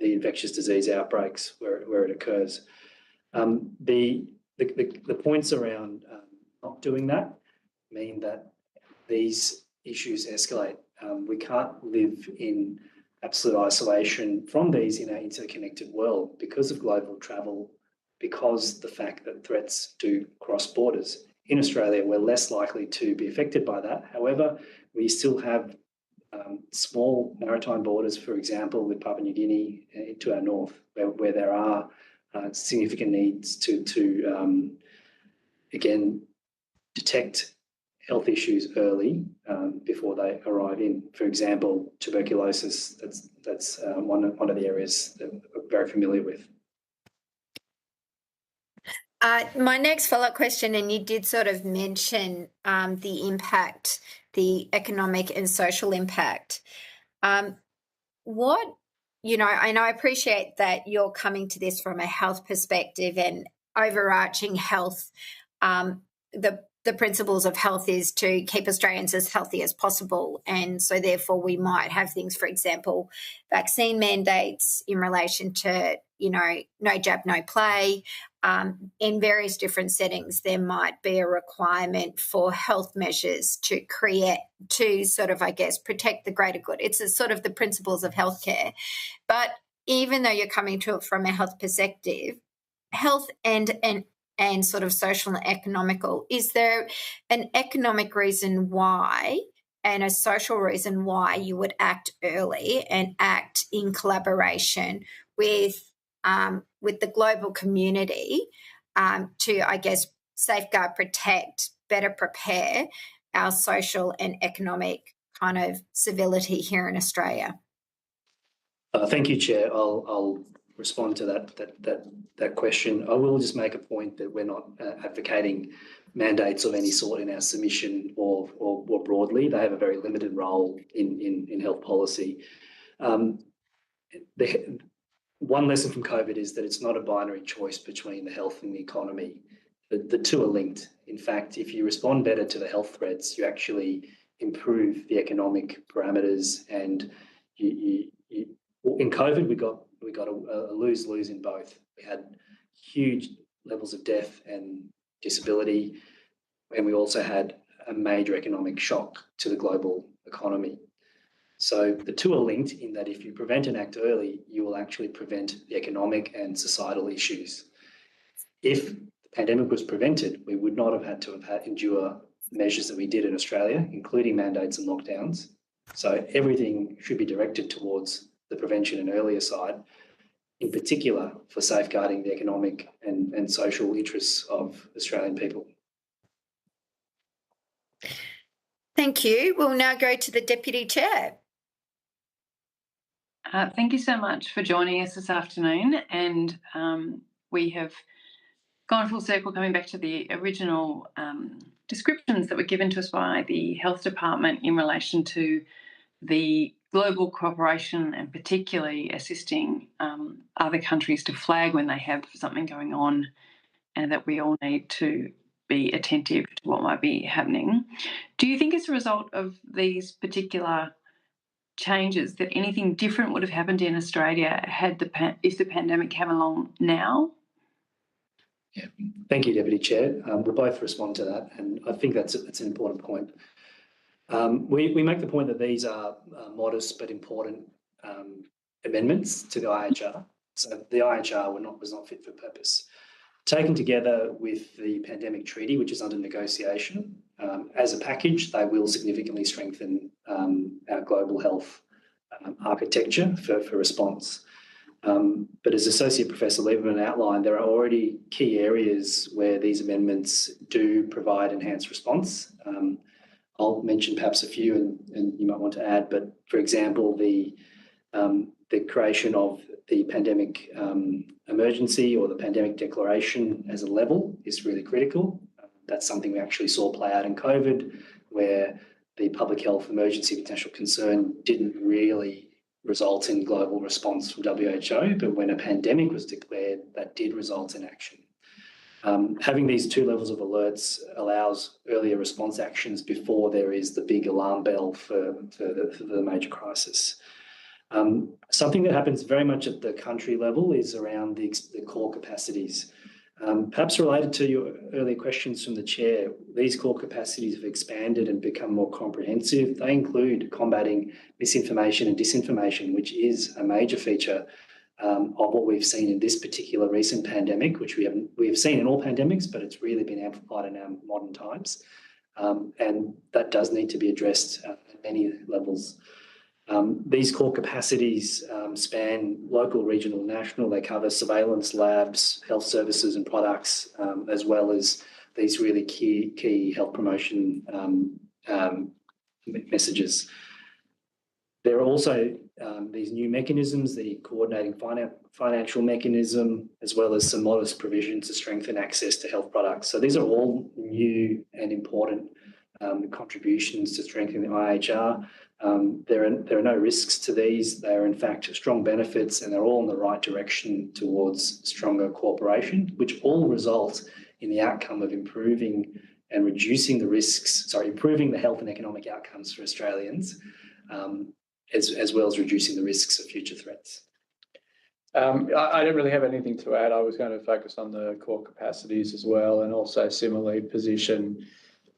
infectious disease outbreaks where it occurs. The points around not doing that mean that these issues escalate. We can't live in absolute isolation from these in our interconnected world because of global travel, because the fact that threats do cross borders. In Australia, we're less likely to be affected by that. However, we still have small maritime borders, for example, with Papua New Guinea to our north, where there are significant needs to again, detect health issues early before they arrive in. For example, tuberculosis, that's one of the areas that we're very familiar with. My next follow-up question, and you did sort of mention the impact, the economic and social impact. And I appreciate that you're coming to this from a health perspective and overarching health. The principles of health is to keep Australians as healthy as possible. And so therefore we might have things, for example, vaccine mandates in relation to, no jab, no play. In various different settings, there might be a requirement for health measures to sort of, protect the greater good. It's sort of the principles of healthcare. But even though you're coming to it from a health perspective, health and sort of social and economical, is there an economic reason why and a social reason why you would act early and act in collaboration with the global community to, safeguard, protect, better prepare our social and economic kind of civility here in Australia? Thank you, Chair. I'll respond to that question. I will just make a point that we're not advocating mandates of any sort in our submission or broadly. They have a very limited role in health policy. one lesson from COVID is that it's not a binary choice between the health and the economy. The two are linked. In fact, if you respond better to the health threats, you actually improve the economic parameters. And in COVID, we got a lose-lose in both. We had huge levels of death and disability, and we also had a major economic shock to the global economy. So the two are linked in that if you prevent and act early, you will actually prevent the economic and societal issues. If the pandemic was prevented, we would not have had to endure measures that we did in Australia, including mandates and lockdowns. So everything should be directed towards the prevention and earlier side, in particular for safeguarding the economic and social interests of Australian people. Thank you. We'll now go to the Deputy Chair. Thank you so much for joining us this afternoon. And we have gone full circle, coming back to the original descriptions that were given to us by the Health Department in relation to the global cooperation and particularly assisting other countries to flag when they have something going on, and that we all need to be attentive to what might be happening. Do you think as a result of these particular changes that anything different would have happened in Australia if the pandemic came along now? Yeah, thank you, Deputy Chair. We'll both respond to that, and I think that's an important point. We make the point that these are modest but important amendments to the IHR. So the IHR was not fit for purpose. Taken together with the Pandemic Treaty, which is under negotiation, as a package, they will significantly strengthen our global health architecture for response. But as Associate Professor Lieberman outlined, there are already key areas where these amendments do provide enhanced response. I'll mention perhaps a few, and you might want to add, but for example, the creation of the pandemic emergency or the pandemic declaration as a level is really critical. That's something we actually saw play out in COVID, where the public health emergency potential concern didn't really result in global response from WHO, but when a pandemic was declared, that did result in action. Having these two levels of alerts allows earlier response actions before there is the big alarm bell for the major crisis. Something that happens very much at the country level is around the core capacities. Perhaps related to your earlier questions from the Chair, these core capacities have expanded and become more comprehensive. They include combating misinformation and disinformation, which is a major feature of what we've seen in this particular recent pandemic, which we have seen in all pandemics, but it's really been amplified in our modern times. And that does need to be addressed at many levels. These core capacities span local, regional, national. They cover surveillance, labs, health services and products, as well as these really key health promotion messages. There are also these new mechanisms, the coordinating financial mechanism, as well as some modest provisions to strengthen access to health products. So these are all new and important contributions to strengthening the IHR. There are no risks to these. They are in fact strong benefits, and they're all in the right direction towards stronger cooperation, which all result in the outcome of improving and reducing the risks, improving the health and economic outcomes for Australians, as well as reducing the risks of future threats. I don't really have anything to add. I was going to focus on the core capacities as well, and also similarly position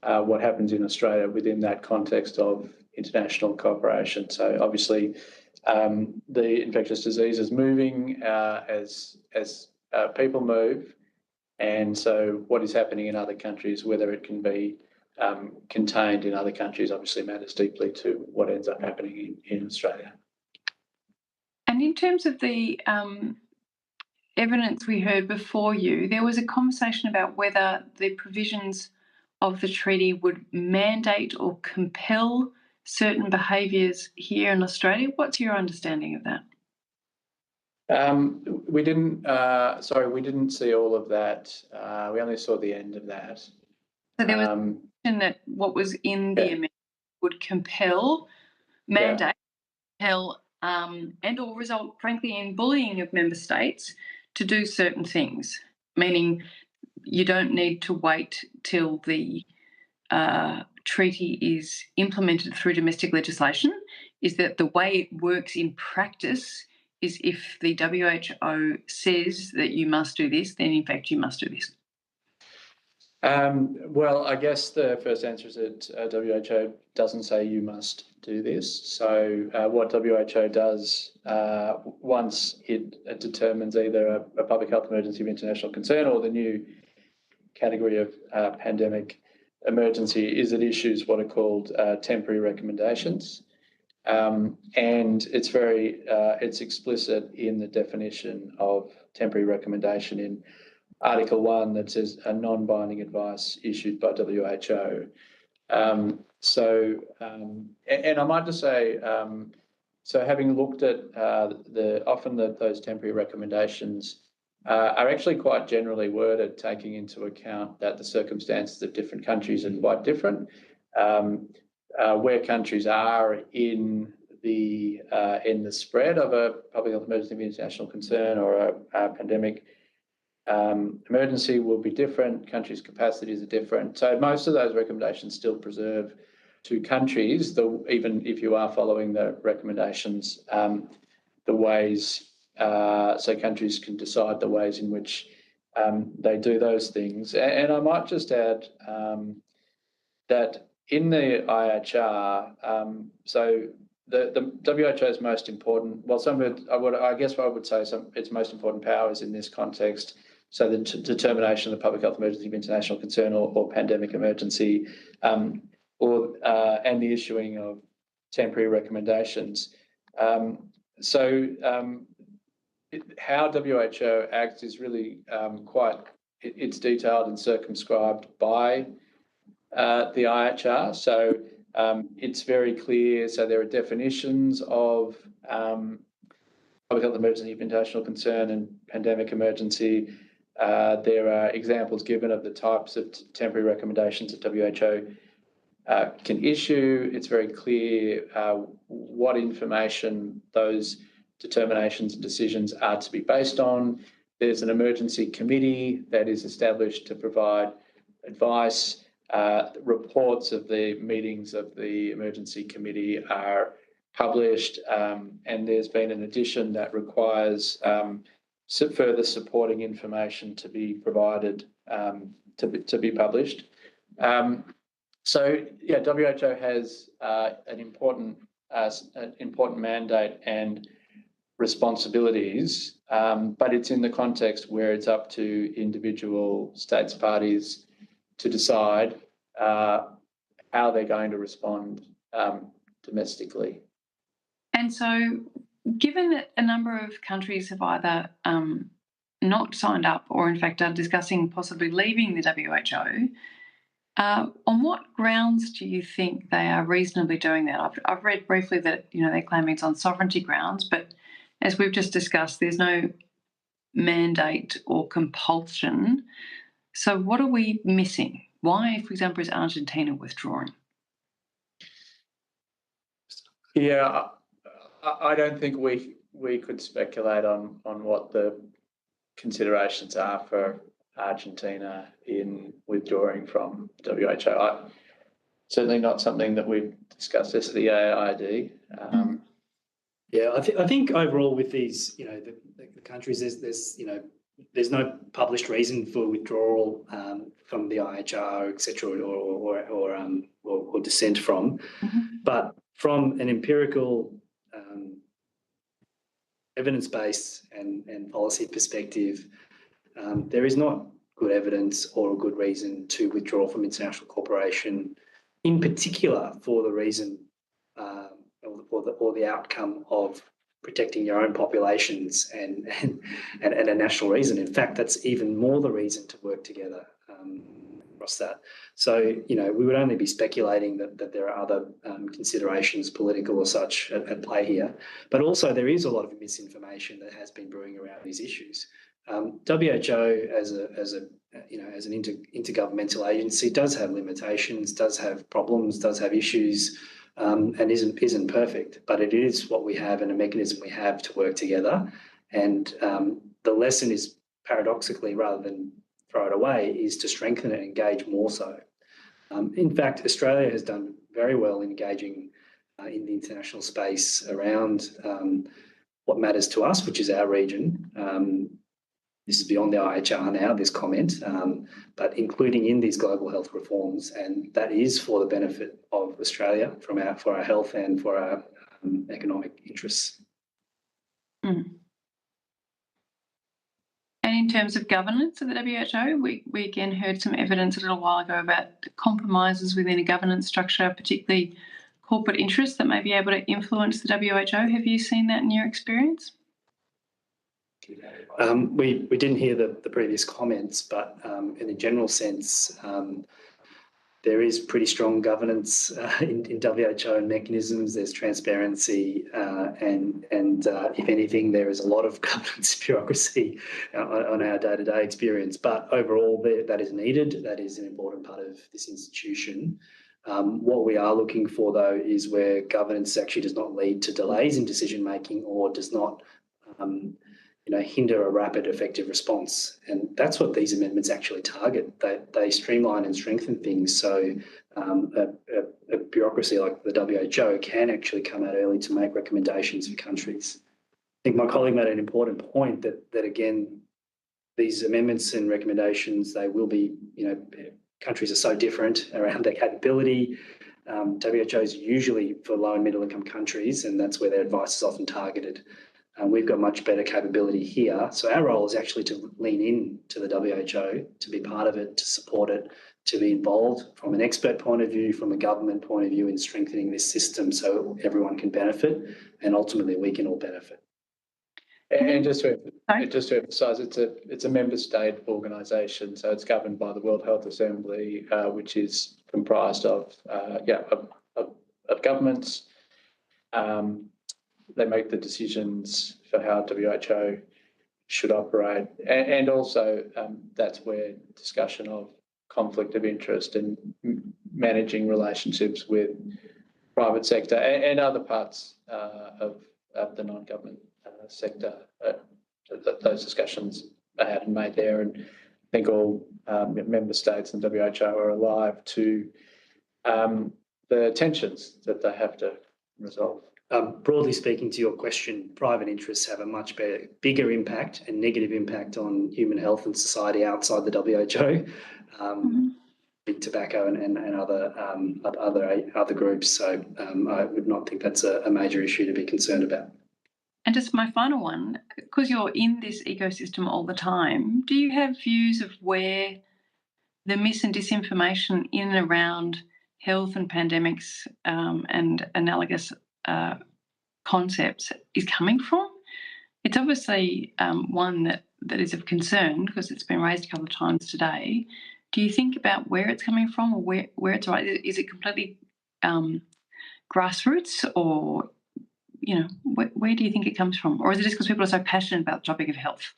what happens in Australia within that context of international cooperation. So obviously the infectious disease is moving as people move, and so what is happening in other countries, whether it can be contained in other countries, obviously matters deeply to what ends up happening in Australia. And in terms of the evidence we heard before you, there was a conversation about whether the provisions of the treaty would mandate or compel certain behaviours here in Australia. What's your understanding of that? We didn't see all of that. We only saw the end of that. So there was a question that what was in the amendment would compel, mandate, compel and or result, frankly, in bullying of member states to do certain things, meaning you don't need to wait till the treaty is implemented through domestic legislation, is that the way it works in practice is if the WHO says that you must do this, then in fact you must do this. Well, I guess the first answer is that WHO doesn't say you must do this. So what WHO does, once it determines either a public health emergency of international concern or the new category of pandemic emergency, is it issues what are called temporary recommendations. And it's explicit in the definition of temporary recommendation in Article 1 that says a non-binding advice issued by WHO. And I might just say, so having looked at those temporary recommendations are actually quite generally worded, taking into account that the circumstances of different countries are quite different. Where countries are in the spread of a public health emergency of international concern or a pandemic emergency will be different. Countries' capacities are different. So most of those recommendations still preserve to countries, even if you are following the recommendations, the ways, so countries can decide the ways in which they do those things. And I might just add that in the IHR, so the WHO's most important, well, I guess what I would say its most important powers in this context, so the determination of the public health emergency of international concern or pandemic emergency, and the issuing of temporary recommendations. How WHO acts is really it's detailed and circumscribed by the IHR. So it's very clear. So there are definitions of public health emergency of international concern and pandemic emergency. There are examples given of the types of temporary recommendations that WHO can issue. It's very clear what information those determinations and decisions are to be based on. There's an emergency committee that is established to provide advice. Reports of the meetings of the emergency committee are published, and there's been an addition that requires further supporting information to be provided, to be published. WHO has an important mandate and responsibilities, but it's in the context where it's up to individual states parties to decide how they're going to respond domestically. And so, given that a number of countries have either not signed up or in fact are discussing possibly leaving the WHO, on what grounds do you think they are reasonably doing that? I've read briefly that they're claiming it's on sovereignty grounds, but as we've just discussed, there's no mandate or compulsion. So what are we missing? Why, for example, is Argentina withdrawing? Yeah, I don't think we could speculate on what the considerations are for Argentina in withdrawing from WHO. Certainly not something that we've discussed as the AID. I think overall with these, the countries, there's no published reason for withdrawal from the IHR, etc., or dissent from. Mm-hmm. But from an empirical, evidence-based and policy perspective, there is not good evidence or a good reason to withdraw from international cooperation, in particular for the reason or the outcome of protecting your own populations and a national reason. In fact, that's even more the reason to work together across that. So, we would only be speculating that there are other considerations, political or such, at play here. But also there is a lot of misinformation that has been brewing around these issues. WHO as an intergovernmental agency does have limitations, does have problems, does have issues and isn't perfect, but it is what we have and a mechanism we have to work together. And the lesson is, paradoxically, rather than throw it away, is to strengthen it and engage more so. In fact, Australia has done very well engaging in the international space around what matters to us, which is our region. This is beyond the IHR now, this comment, but including in these global health reforms, and that is for the benefit of Australia for our health and for our economic interests. Mm. And in terms of governance of the WHO, we again heard some evidence a little while ago about the compromises within a governance structure, particularly corporate interests that may be able to influence the WHO. Have you seen that in your experience? We didn't hear the previous comments, but in a general sense, there is pretty strong governance in WHO and mechanisms. There's transparency, and if anything, there is a lot of governance bureaucracy on our day-to-day experience. But overall, that is needed. That is an important part of this institution. What we are looking for, though, is where governance actually does not lead to delays in decision making or does not hinder a rapid, effective response. And that's what these amendments actually target. They streamline and strengthen things so a bureaucracy like the WHO can actually come out early to make recommendations for countries. I think my colleague made an important point that again, these amendments and recommendations, they will be, countries are so different around their capability. WHO is usually for low and middle income countries, and that's where their advice is often targeted. We've got much better capability here. So our role is actually to lean in to the WHO, to be part of it, to support it, to be involved from an expert point of view, from a government point of view in strengthening this system so everyone can benefit and ultimately we can all benefit. And just to emphasise, it's a member state organisation, so it's governed by the World Health Assembly, which is comprised of governments. They make the decisions for how WHO should operate, and also that's where discussion of conflict of interest and managing relationships with private sector and other parts of the non-government sector, those discussions are had and made there. And I think all member states and WHO are alive to the tensions that they have to resolve. Broadly speaking, to your question, private interests have a much bigger impact and negative impact on human health and society outside the WHO, big tobacco and other groups. So I would not think that's a major issue to be concerned about. And just my final one, because you're in this ecosystem all the time, do you have views of where the mis and disinformation in and around health and pandemics and analogous concepts is coming from? It's obviously one that is of concern because it's been raised a couple of times today. Do you think about where it's coming from or where it's right? Is it completely grassroots, or where do you think it comes from? Or is it just because people are so passionate about the topic of health?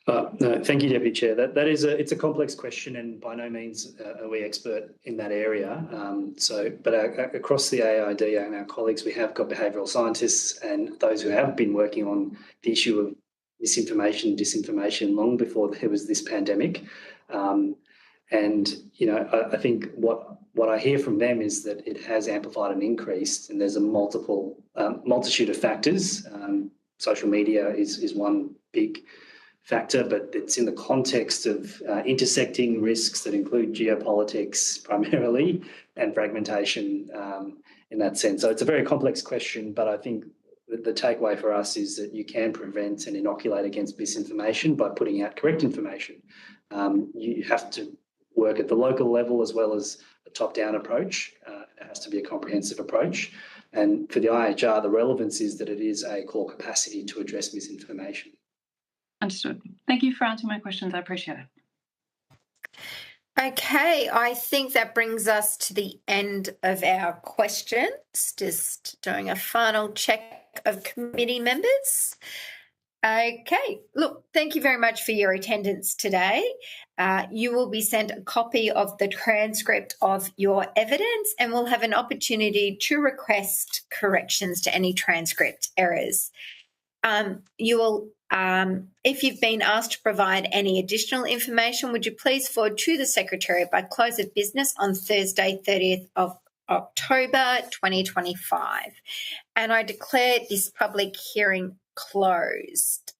No, thank you, Deputy Chair. It's a complex question, and by no means are we expert in that area. But across the AID and our colleagues, we have got behavioural scientists and those who have been working on the issue of misinformation, disinformation long before there was this pandemic. I think what I hear from them is that it has amplified and increased, and there's a multitude of factors. Social media is one big factor, but it's in the context of intersecting risks that include geopolitics primarily and fragmentation in that sense. So it's a very complex question, but I think the takeaway for us is that you can prevent and inoculate against misinformation by putting out correct information. You have to work at the local level as well as a top-down approach. It has to be a comprehensive approach. And for the IHR, the relevance is that it is a core capacity to address misinformation. Understood. Thank you for answering my questions. I appreciate it. Okay, I think that brings us to the end of our questions. Just doing a final check of committee members. Okay. Look, thank you very much for your attendance today. You will be sent a copy of the transcript of your evidence, and will have an opportunity to request corrections to any transcript errors. You will, if you've been asked to provide any additional information, would you please forward to the Secretary by close of business on Thursday, 30th of October 2025. And I declare this public hearing closed.